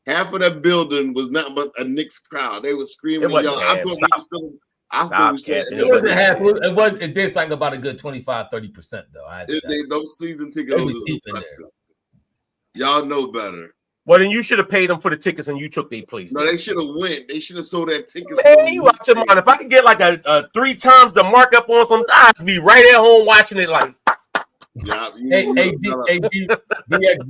half of that building was nothing but a Knicks crowd. They were screaming and yelling. I thought we were still. It did something about a good 25-30% though. Those season ticket holders. Y'all know better. Well, then you should have paid them for the tickets and you took their place. No, they should have went. They should have sold that ticket. Man, you watch your mind. If I could get a 3 times the markup on some, I'd be right at home watching it like. Yeah, be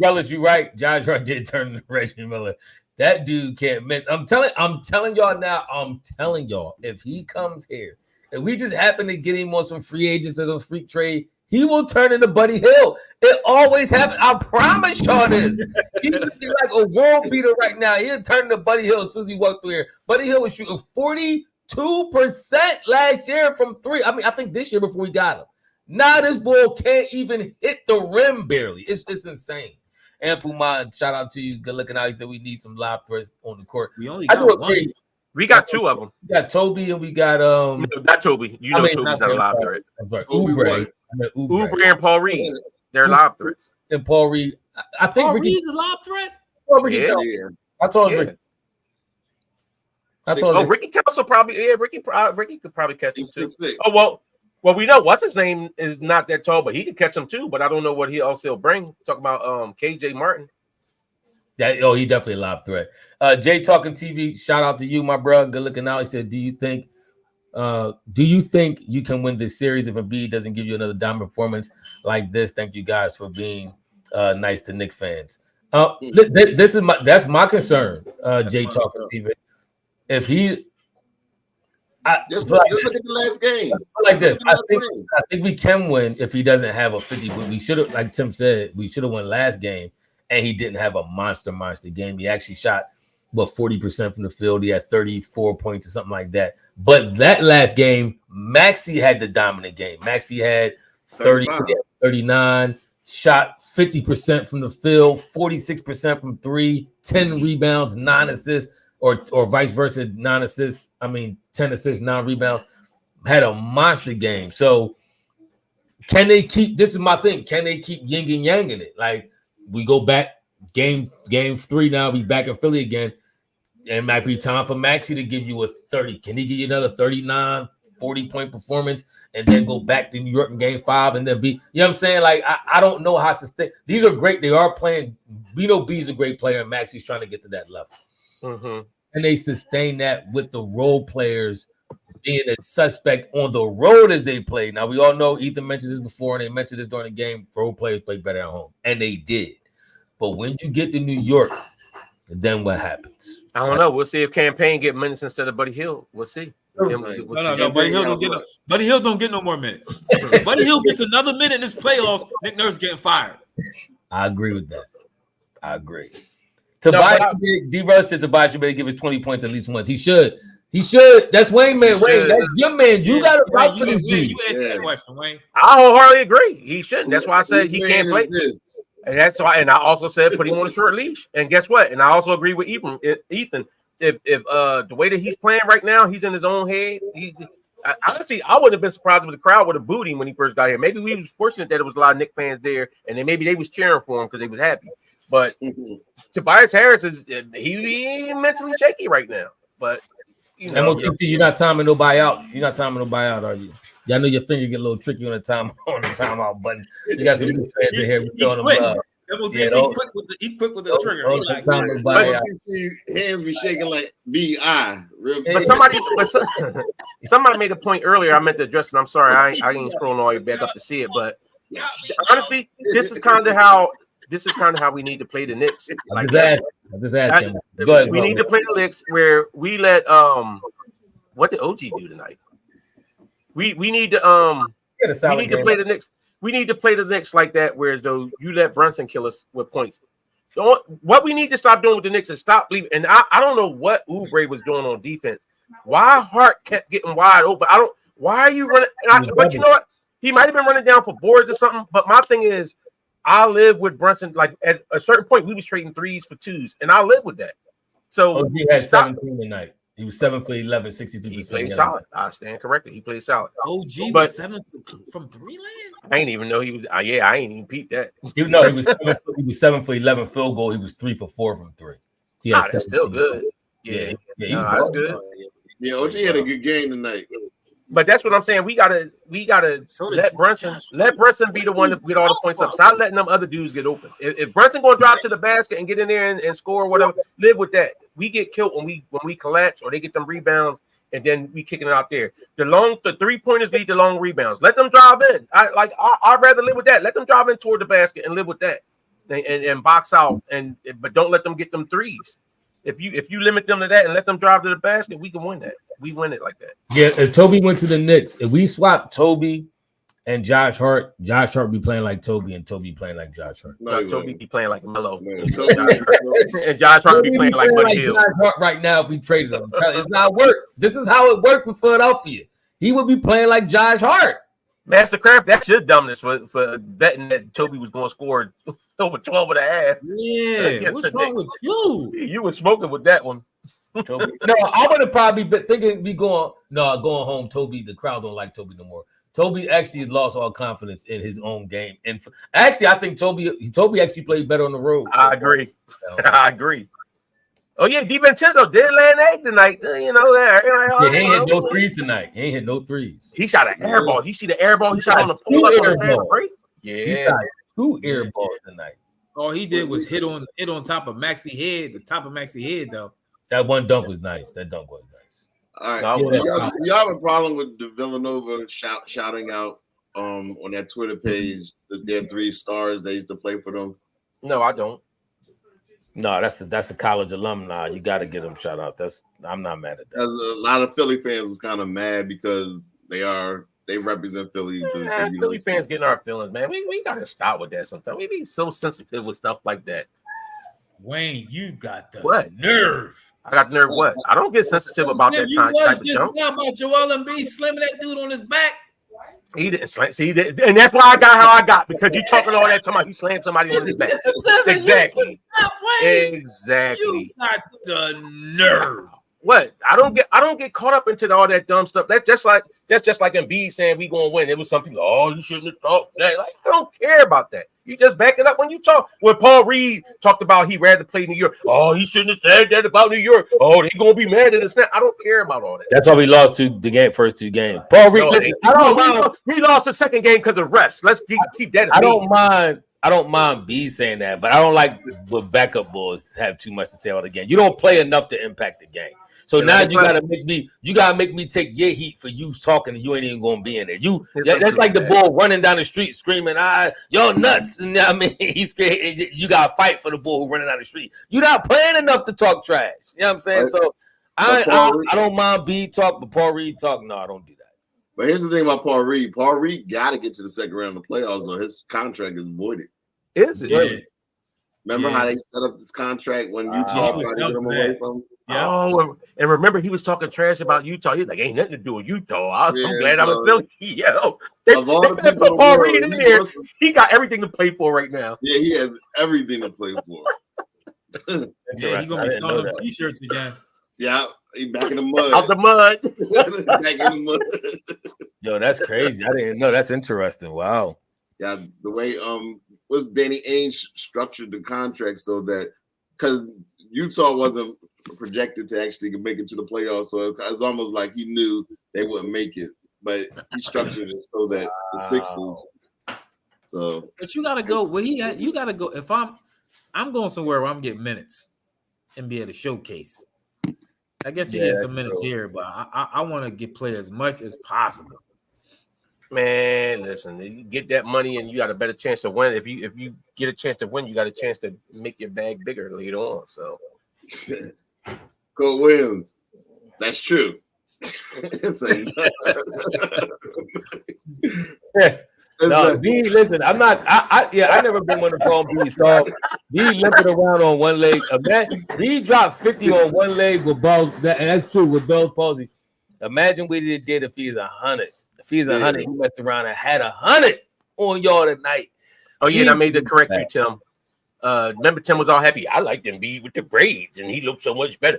jealous. You right. Josh Hart did turn to Reggie Miller. That dude can't miss. I'm telling y'all now. I'm telling y'all, if he comes here, and we just happen to get him on some free agents as a free trade, he will turn into Buddy Hield. It always happens. I promise y'all this. He's like a world beater right now. He'll turn into Buddy Hield as soon as he walked through here. Buddy Hield was shooting 42% last year from 3. I mean, I think this year before we got him. Now this ball can't even hit the rim barely. It's insane. And Puma, shout out to you. Good looking out. He said we need some live threats on the court. We only got one. We got 2 of them. We got Toby and we got not Toby. Toby's not a live threat. Oubre. Oubre and Paul Reed. They're lob threats. And Paul Reed. I think Paul Ricky. Reed's a lob threat. Yeah. I told Yeah. Ricky. I told him. Ricky Council probably. Yeah, Ricky could probably catch him too. 6'6". Oh well, we know what's his name is not that tall, but he could catch him too. But I don't know what he also will bring. Talk about KJ Martin. He definitely a lob threat. Jay Talking TV, shout out to you, my bro. Good looking out. He said, do you think you can win this series if Embiid doesn't give you another dominant performance like this? Thank you guys for being nice to Knicks fans. That's my concern. Jay Talking TV. If he Just look at the last game. Like this, I think we can win if he doesn't have a 50. We should have, like Tim said, we should have won last game, and he didn't have a monster game. He actually shot 40% from the field. He had 34 points or something like that. But that last game, Maxey had the dominant game. Maxey had 30, 39, shot 50% from the field, 46% from 3, 10 rebounds, 9 assists. Or vice versa, 9 assists. 10 assists, 9 rebounds. Had a monster game. So can they keep? This is my thing. Can they keep yin and yanging it? Like we go back game 3 now. We back in Philly again. It might be time for Maxey to give you a 30. Can he give you another 39, 40-point performance and then go back to New York in game 5 and then be? You know what I'm saying? Like I don't know how to sustain. These are great. They are playing. We know B's a great player, and Maxey's trying to get to that level. Mm-hmm. And they sustain that with the role players being a suspect on the road as they play. Now, we all know Ethan mentioned this before, and they mentioned this during the game. Role players play better at home, and they did. But when you get to New York, then what happens? I don't know. We'll see if Payne get minutes instead of Buddy Hield. We'll see. No. Buddy Hill don't get no more minutes. Buddy Hill gets another minute in this playoffs. Nick Nurse getting fired. I agree with that. I agree. Tobias said Tobias should better give us 20 points at least once. He should. That's Wayne, man. Wayne, that's your man. You got to vouch for this dude. You answer that question, Wayne. I wholeheartly agree. He shouldn't. That's why I said he can't play. And that's why. And I also said put him on a short leash. And guess what? And I also agree with Ethan. If the way that he's playing right now, he's in his own head. Honestly, I wouldn't have been surprised if the crowd would have booed him when he first got here. Maybe we was fortunate that there was a lot of Knicks fans there, and then maybe they was cheering for him because they was happy. But Tobias Harris he mentally shaky right now. But MOTT, you're not timing nobody out. You're not timing nobody out, are you? Y'all know your finger get a little tricky on the timeout button. You got some new fans in here. We throwing them love. Quick with the trigger. Hands be shaking like BI. But somebody made a point earlier. I meant to address it. I'm sorry, I ain't scrolling all the way back up to see it. But honestly, this is kind of how we need to play the Knicks. Like just asking. We need to play the Knicks where we let what did OG do tonight? We need to play the Knicks. We need to play the Knicks like that, whereas though you let Brunson kill us with points. So what we need to stop doing with the Knicks is stop leaving. And I don't know what Oubre was doing on defense. Why Hart kept getting wide open? Why are you running? But you know what? He might have been running down for boards or something. But my thing is, I live with Brunson. Like at a certain point, we was trading 3s for 2s, and I live with that. So he had 17 tonight. He was 7 for 11, 62%. He played solid. I stand corrected. He played solid. OG was 7 from 3 land. I didn't even know he was. I ain't even peeped that. He was 7 for 11 field goal. He was 3 for 4 from 3. That's still good. Yeah, that's good. Yeah, OG had a good game tonight. But that's what I'm saying. We gotta let Brunson be the one to get all the points up. Stop letting them other dudes get open. If Brunson gonna drop to the basket and get in there and score or whatever, live with that. We get killed when we collapse or they get them rebounds and then we kicking it out there. The 3-pointers lead to long rebounds. Let them drive in. I'd rather live with that. Let them drive in toward the basket and live with that, and box out. But don't let them get them threes. If you limit them to that and let them drive to the basket, we can win that. We win it like that. Yeah, if Toby went to the Knicks, if we swap Toby and Josh Hart be playing like Toby and Toby playing like Josh Hart. No, Toby be playing like Melo. And Josh Hart be playing like Buddy Hield. Josh Hart right now if we traded him. It's not work. This is how it worked for Philadelphia. He would be playing like Josh Hart. Mastercraft, that's your dumbness for betting that Toby was going to score over 12 and a half. Yeah, what's wrong with you? You were smoking with that one. Toby. No, I would have probably been thinking going home. Toby, the crowd don't like Toby no more. Toby actually has lost all confidence in his own game. And actually, I think Toby actually played better on the road. I agree. I agree. Oh yeah, DiVincenzo did land egg tonight. You know that. Yeah, he ain't hit no threes tonight. He ain't hit no threes. He shot an air ball. You see the air ball he shot on the pull up on the fast break? Yeah, he shot 2 air balls tonight. All he did was hit on top of Maxey head. The top of Maxey head though. That one dunk was nice. That dunk was nice. All right, y'all have a problem with the Villanova shouting out on that Twitter page that their 3 stars they used to play for them? No, I don't. No, that's a college alumni. You got to get them shout outs. I'm not mad at that. As a lot of Philly fans was kind of mad because they represent Philly. Philly fans getting our feelings, man. We got to stop with that sometimes. We be so sensitive with stuff like that. Wayne, you got the nerve. I got the nerve. What? I don't get sensitive about that time. You was just now about Joel Embiid slamming that dude on his back. He didn't slam. See, and that's why I got how I got, because you talking all that time. He slammed somebody on his back. Exactly. You got the nerve. What? I don't get caught up into all that dumb stuff. That's just like Embiid saying we gonna win. There was some people, oh, you shouldn't have talked that. Like, I don't care about that. You just back it up when you talk. When Paul Reed talked about he'd rather play New York, oh, he shouldn't have said that about New York. Oh, they gonna be mad at us now. I don't care about all that. That's why we lost first 2 games. Paul Reed, we lost the second game because of refs. Let's keep that. I don't mind B saying that, but I don't like when backup boys have too much to say about the game. You don't play enough to impact the game. So now you gotta make me take your heat for you talking and you ain't even gonna be in there. That's like the bull running down the street screaming, y'all nuts. And I mean you gotta fight for the bull who running down the street. You're not playing enough to talk trash. You know what I'm saying? So I don't mind B talk, but Paul Reed talk, no, I don't do that. But here's the thing about Paul Reed. Paul Reed gotta get to the second round of the playoffs or his contract is voided. Is it? Yeah. Remember how they set up this contract when Utah tried to get him away from him? Yeah. Oh, and remember he was talking trash about Utah. He's like, ain't nothing to do with Utah. I'm glad I'm a Philly. Yo, they put Paul Reed in there. He got everything to play for right now. Yeah, he has everything to play for. Yeah, he's gonna be selling them t-shirts again. Yeah, he back in the mud. Out the mud. Back in the mud. Yo, that's crazy. I didn't know. That's interesting. Wow. Yeah, the way was Danny Ainge structured the contract so that because Utah wasn't projected to actually make it to the playoffs, so it's almost like he knew they wouldn't make it, but he structured it so that the Sixers. So, but you gotta go. Well, you gotta go. If I'm going somewhere where I'm getting minutes and be able to showcase. I guess he gets some minutes here, but I want to get play as much as possible. Man, listen, you get that money and you got a better chance to win. If you get a chance to win, you got a chance to make your bag bigger later on. So, Cole Williams, that's true. No, B, listen, I'm not. I never been one to call B soft. B limping around on one leg. He dropped 50 on one leg with balls. That's true with Bell's palsy. Imagine what he did if he's 100. If he's 100, he messed around and had 100 on y'all tonight. Oh yeah, and I made to correct you, Tim. Remember, Tim was all happy. I liked Embiid with the braids, and he looked so much better.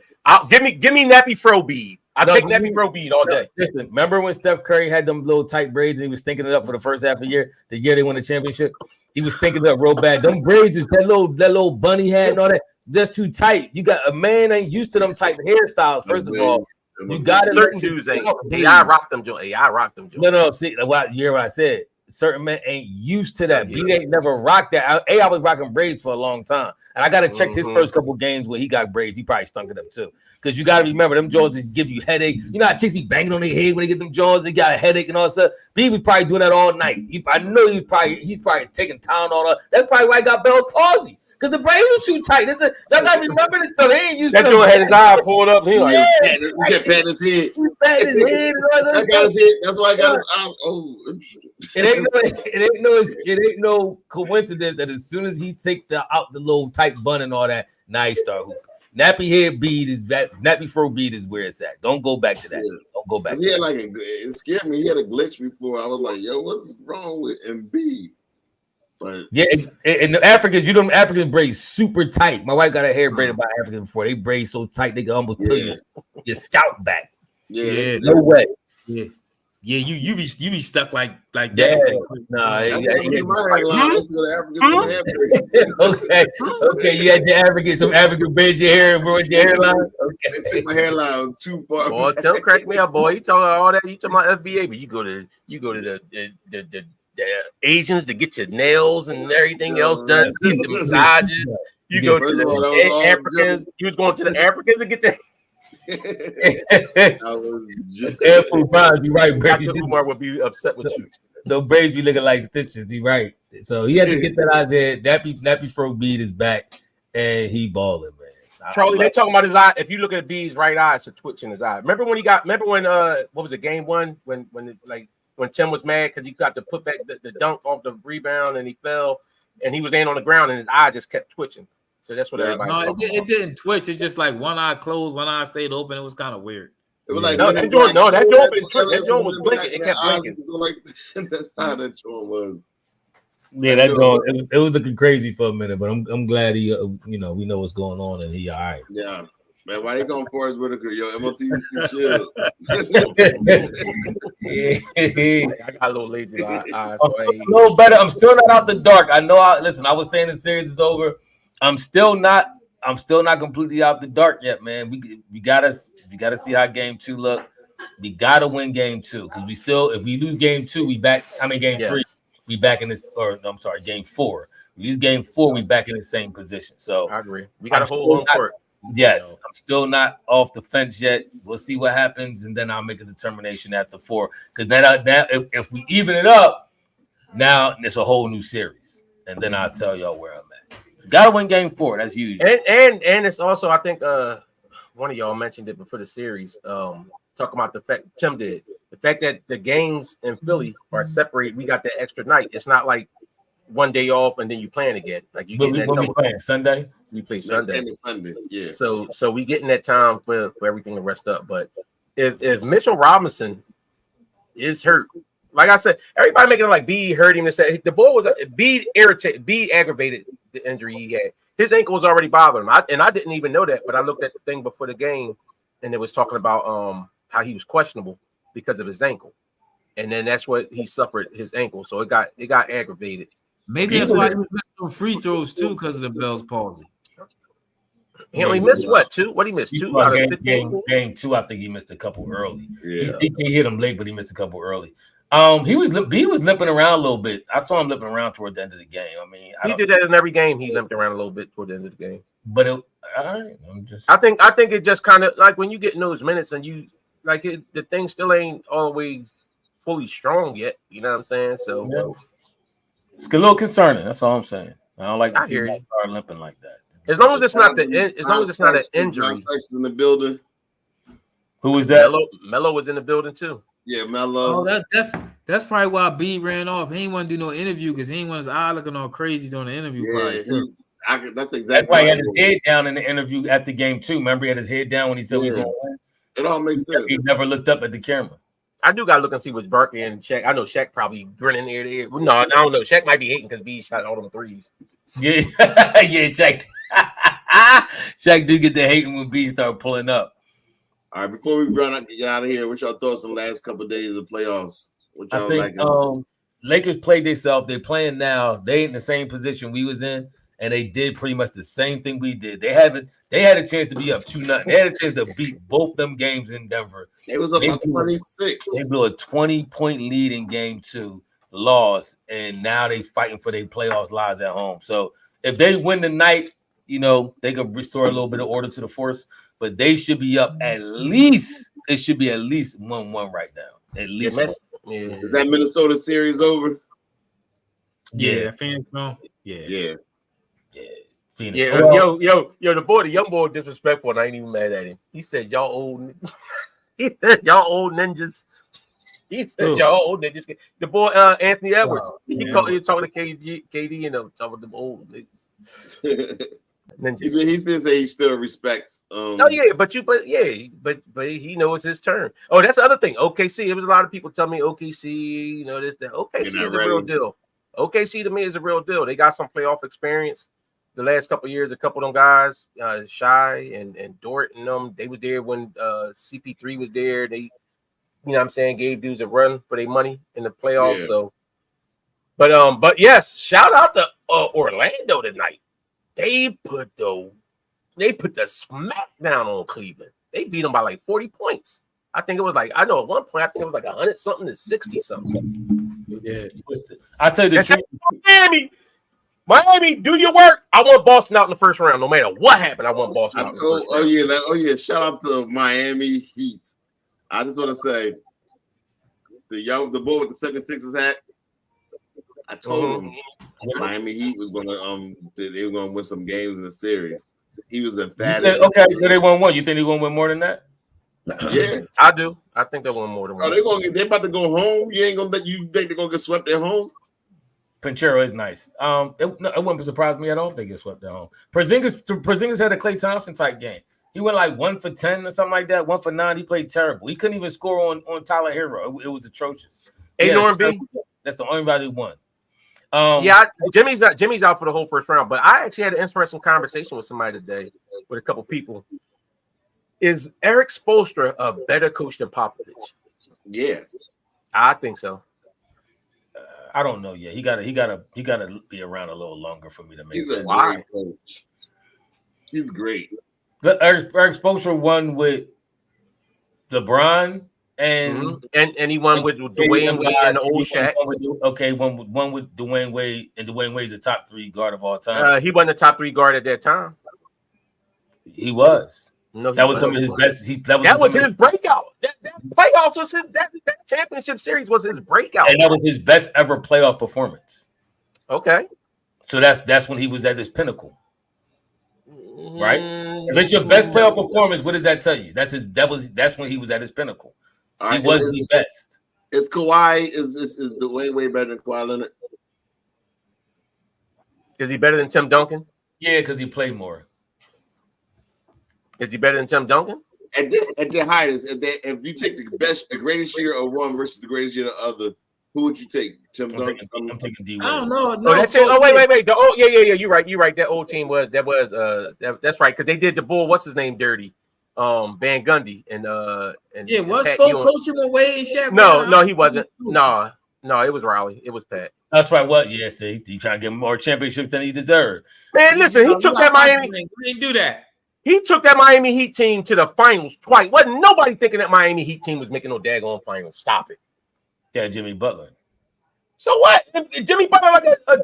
Give me Nappy Fro bead. I'll take Nappy Fro bead all day. Listen, remember when Steph Curry had them little tight braids and he was thinking it up for the first half of the year they won the championship? He was thinking it up real bad. Them braids is that little bunny hat and all that. That's too tight. You got a man ain't used to them type of hairstyles. First of all, you got it. Certain dudes ain't. I rock them, Joe. I rock them, Joe. No. See, what I said. Certain men ain't used to that. B ain't never rocked that. I was rocking braids for a long time. And I got to check his first couple games where he got braids. He probably stunk it up too. Because you got to remember, them Jones give you headache. You know how chicks be banging on their head when they get them Jones. They got a headache and all that stuff. B was probably doing that all night. I know he's probably taking Tylenol. That's probably why he got Bell's palsy. Because the braids were too tight. Y'all got to remember this stuff. They ain't used to that. That dude had his eye pulled up. He like, he kept patting his head. He patting his head. I got his head. That's why I got his eye. Oh. It ain't no coincidence that as soon as he take out the little tight bun and all that, now he start hooping. Nappy Fro bead is where it's at. Don't go back to that. Yeah. Don't go back. It scared me. He had a glitch before. I was like, yo, what's wrong with Embiid? But yeah, and the Africans, them African braids super tight. My wife got her hair braided by Africans before. They braid so tight they can almost pull your scalp back. Yeah, no way. Yeah. Yeah, you be stuck like that. Yeah. That's Yeah. my hairline. That's what Africans gonna have to Okay. You had some African braid your hair and ruined your hairline. They took my hairline too far. Boy, tell crack me up, boy. You talking all that? You talking about FBA, but you go to the Asians to get your nails and everything else done, get the massages. You go to the Africans. You was going to the Africans to get the. Careful, Brian. You right, Dr. Brady. Umar would be upset with you. The braids be looking like stitches. He right. So he had to get that out there. Nappy Fro Beat is back, and he balling, man. Charlie, they talking about his eye. If you look at B's right eye, it's a twitch in his eye. Remember when what was it, game one? When Tim was mad because he got to put back the dunk off the rebound and he fell and he was laying on the ground and his eye just kept twitching. So that's what everybody. No, it didn't twitch. It's just like one eye closed, one eye stayed open. It was kind of weird. It was like that joint was blinking. It kept blinking. That's how that joint was. Yeah, that joint. It was looking crazy for a minute, but I'm glad he, we know what's going on and he all right. Yeah. Man, why they going Forrest Whitaker? Yo, MLTC chill. I got a little lazy eye. So a little better. I'm still not out the dark. I know. Listen, I was saying the series is over. I'm still not completely out the dark yet, man. We gotta see how game 2 look. We gotta win game 2 because if we lose game 2, we back. I mean game 3, we back in this. Or no, I'm sorry, game 4. We lose game 4, we back in the same position. So I agree. We gotta hold on court. Yes, I'm still not off the fence yet. We'll see what happens, and then I'll make a determination after 4. Because then if we even it up, now it's a whole new series, and then I'll tell y'all where I'm at. Got to win game 4. That's huge. And it's also, I think one of y'all mentioned it before the series. Talking about the fact Tim did the fact that the games in Philly are separated. We got that extra night. It's not like one day off and then you playing again. Like you getting that. When we playing Sunday. We play Sunday. Yeah. So we getting that time for everything to rest up. But if Mitchell Robinson is hurt, like I said, everybody making it like B hurt him. And said the boy was B irritated. B aggravated the injury he had. His ankle was already bothering him. I didn't even know that, but I looked at the thing before the game, and it was talking about how he was questionable because of his ankle, and then that's what he suffered his ankle. So it got aggravated. Maybe that's why he was missing some free throws too because of the Bell's palsy. He only missed what, 2? What he missed? 2 out of 15? Game 2, I think he missed a couple early. Yeah. He hit him late, but he missed a couple early. B was limping around a little bit. I saw him limping around toward the end of the game. I mean, he did that in every game. He limped around a little bit toward the end of the game. But all right, I think it just kind of like when you get in those minutes and you like the thing still ain't always fully strong yet. You know what I'm saying? So it's a little concerning. That's all I'm saying. I don't like to see him start limping like that. As long as it's not an injury. In the building. Who was that? Melo was in the building too. Yeah, Melo. Oh, that's probably why B ran off. He didn't want to do no interview because he didn't want his eye looking all crazy during the interview. That's exactly. That's why he had his head down in the interview at the game too. Remember, he had his head down when he said we going to win. It all makes sense. He never looked up at the camera. I do gotta look and see what's Barkley and Shaq. I know Shaq probably grinning ear to ear. No, I don't know. Shaq might be hating because B shot all them threes. Yeah, yeah, Shaq. Shaq did get the hating when B started pulling up. All right, before we get out of here, what's your thoughts on the last couple of days of playoffs? I think Lakers played themselves. They're playing now. They in the same position we was in, and they did pretty much the same thing we did. They had a chance to be up 2-0. They had a chance to beat both them games in Denver. It was about 26. They blew a 20-point lead in game 2, lost, and now they fighting for their playoffs lives at home. So if they win tonight, they could restore a little bit of order to the force. But they should be up at least. It should be at least 1-1 right now. At least. Is that Minnesota series over? Yeah, Phoenix. No. Yeah. Phoenix. Yeah. The young boy, disrespectful, and I ain't even mad at him. He said, "Y'all old." He said, "Y'all old ninjas." He said, "Y'all old ninjas." The boy, Anthony Edwards. He was talking to KD, and talking to the old ninjas. He says he still respects. But he knows his turn. Oh, that's the other thing. OKC. It was a lot of people telling me OKC. That OKC is a real deal. OKC to me is a real deal. They got some playoff experience. The last couple of years, a couple of them guys, Shy and Dort and them, they was there when CP3 was there. what I'm saying, gave dudes a run for their money in the playoffs. Yeah. So, but yes, shout out to Orlando tonight. They put the smack down on Cleveland. They beat them by like 40 points. I think it was like, I know at one point, I think it was like 100 something to 60 something. Yeah. I tell you the truth. Miami, do your work. I want Boston out in the first round. No matter what happened, I want Boston out in the first round. Oh yeah, shout out to Miami Heat. I just want to say the boy with the 76ers hat. I told him Miami Heat was gonna they were gonna win some games in the series. He was emphatic. You said, okay, so they won one. You think they're gonna win more than that? Yeah, I do. I think they won more than one. They about to go home. You ain't gonna let you think they're gonna get swept at home. Pinchero is nice. It wouldn't surprise me at all if they get swept at home. Porzingis had a Klay Thompson type game. He went like 1 for 10 or something like that. 1 for 9. He played terrible. He couldn't even score on Tyler Hero. It was atrocious. Norm B. That's the only body who won. Jimmy's out for the whole first round. But I actually had an interesting conversation with somebody today, with a couple people. Is Eric Spoelstra a better coach than Popovich? Yeah, I think so. I don't know yet. He gotta be around a little longer for me to make. He's a great coach. He's great. Eric Spoelstra won with LeBron and he won with Dwayne Wade and the old Shaq. One with Dwayne Wade, and Dwayne Wade's the top 3 guard of all time. He wasn't the top 3 guard at that time. He was. No, that was some of his best. That was his breakout. That playoffs was his. That championship series was his breakout, and that was his best ever playoff performance. Okay, so that's when he was at his pinnacle, right? If it's your best playoff performance, what does that tell you? That's when he was at his pinnacle. He was the best. Is Kawhi is Dwayne Wade better than Kawhi Leonard? Is he better than Tim Duncan? Yeah, because he played more. Is he better than Tim Duncan? At their highest, if you take the greatest year of one versus the greatest year of the other, who would you take? Tim Duncan? I'm taking D. I don't know. Wait. Yeah. You're right. That old team was that's right, because they did the Bull. What's his name? Dirty. Van Gundy and was Spo coaching with Wade and Shaq? No, he wasn't. No, it was Raleigh. It was Pat. That's right. What? Yeah, see, he trying to get more championships than he deserved. Man, listen, he took that Miami. He didn't do that. He took that Miami Heat team to the finals twice. Wasn't nobody thinking that Miami Heat team was making no daggone finals. Stop it. Yeah, Jimmy Butler. So what? Jimmy Butler like a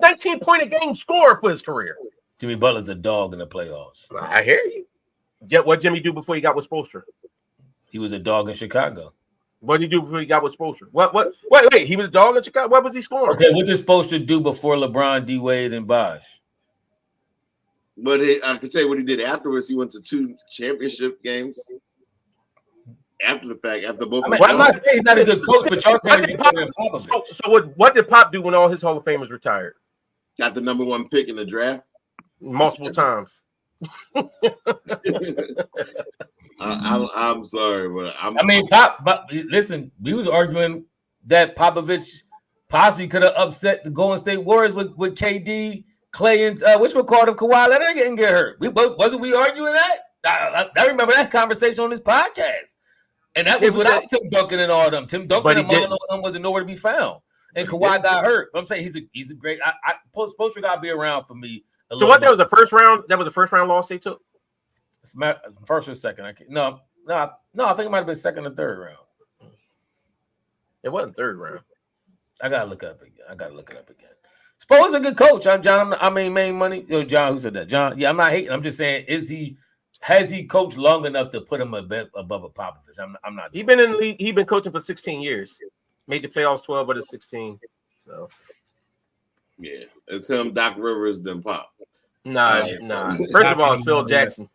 19-point a game scorer for his career. Jimmy Butler's a dog in the playoffs. I hear you. What Jimmy do before he got with Spoelstra? He was a dog in Chicago. What did he do before he got with Spoelstra? Wait. He was a dog in Chicago. What was he scoring? Okay, what did Spoelstra do before LeBron, D Wade, and Bosh? But I can tell you what he did afterwards. He went to 2 championship games after the fact. After both. I'm not saying he's not a good coach, but y'all saying he's better than Popovich. So what did Pop do when all his Hall of Famers retired? Got the number 1 pick in the draft multiple times. I'm sorry, but but listen, we was arguing that Popovich possibly could have upset the Golden State Warriors with KD, Clay, and Kawhi Leonard didn't get hurt. Wasn't we arguing that? I remember that conversation on this podcast, and that was without Tim Duncan and all them. Tim Duncan and all them wasn't nowhere to be found, and Kawhi got hurt. But I'm saying he's a great. Spoelstra got to be around for me. So what? That was the first round. That was the first round loss they took. First or second? I think it might have been second or third round. It wasn't third round. I gotta look it up again. Spo is a good coach. John. I mean, main money. John, who said that? John. Yeah, I'm not hating. I'm just saying, has he coached long enough to put him a bit above a Popovich? I'm not. He's been in the league. He's been coaching for 16 years. Made the playoffs 12 out of 16. So yeah, it's him, Doc Rivers, then Pop. Nah. First of all, it's Phil Jackson.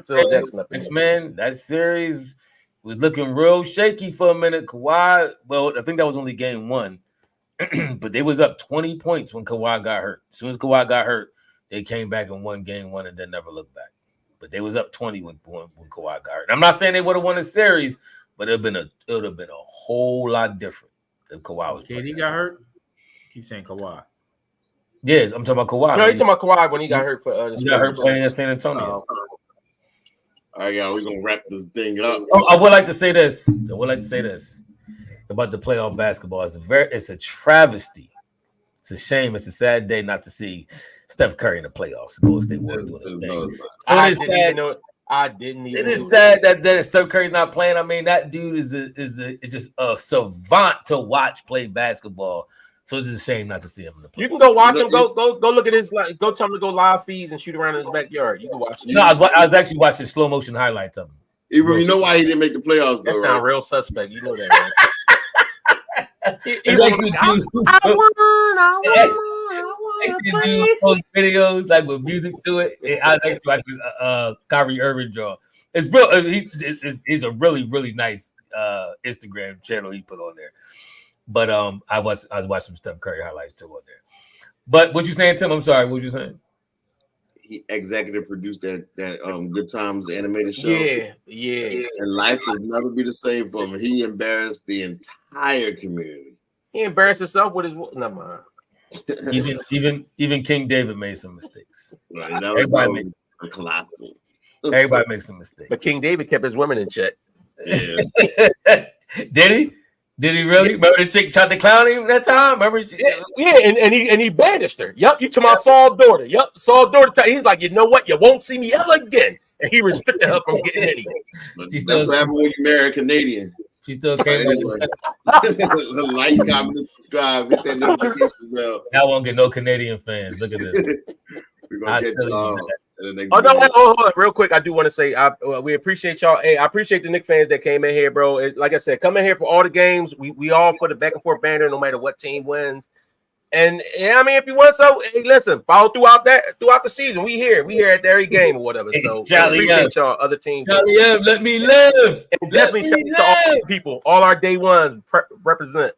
Phil Jackson. Man, that series was looking real shaky for a minute. Kawhi. Well, I think that was only game 1. But they was up 20 points when Kawhi got hurt. As soon as Kawhi got hurt, they came back and won game 1 and then never looked back. But they was up 20 when Kawhi got hurt. I'm not saying they would have won the series, but it would have been a whole lot different if Kawhi was. KD got hurt. Keep saying Kawhi. Yeah, I'm talking about Kawhi. No, you're talking about Kawhi when he got hurt for he got hurt playing in San Antonio. All right, y'all, we're gonna wrap this thing up. Oh, I would like to say this. About the playoff basketball. It's a travesty. It's a shame. It's a sad day not to see Steph Curry in the playoffs. Golden State Warriors doing their thing. So I didn't even. It is sad that Steph Curry's not playing. I mean, that dude is just a savant to watch play basketball. So it's just a shame not to see him in the playoffs. You can go watch him. Go look at his. Go tell him to go live feeds and shoot around in his backyard. You can watch him. No, I was actually watching slow motion highlights of him. Even you know why he didn't make the playoffs. That sound real suspect. You know that. Right? It's actually I want videos like with music to it. I was actually watching Kyrie Irving draw. It's real. He's a really really nice Instagram channel he put on there. But I was watching Steph Curry highlights too on there. But what you saying, Tim? I'm sorry. What you saying? He executive produced that Good Times animated show. Yeah. And life will never be the same for him. He embarrassed the entire community. He embarrassed himself with his. Never mind. Even King David made some mistakes. Right, everybody makes a colossal. Everybody makes some mistakes. But King David kept his women in check. Yeah. Did he? Did he really? Remember the chick tried to clown him that time? Remember? And he banished her. Yep, you to my Saul daughter. Yep, Saul daughter. He's like, you know what? You won't see me ever again. And he restricted her from getting anything. That's what happens when you marry a Canadian. She still came like, comment, and subscribe, hit that notification bell. I won't get no Canadian fans. Look at this. We're gonna get y'all. Hold on, real quick. I do want to say we appreciate y'all. Hey, I appreciate the Knicks fans that came in here, bro. Like I said, come in here for all the games. We all for the back and forth banner, no matter what team wins. And yeah, I mean, if you want, so hey, listen, follow throughout the season. We here at every game or whatever. So appreciate y'all, other teams. Charlie, let me live. And definitely shout out to all the people, all our day ones represent.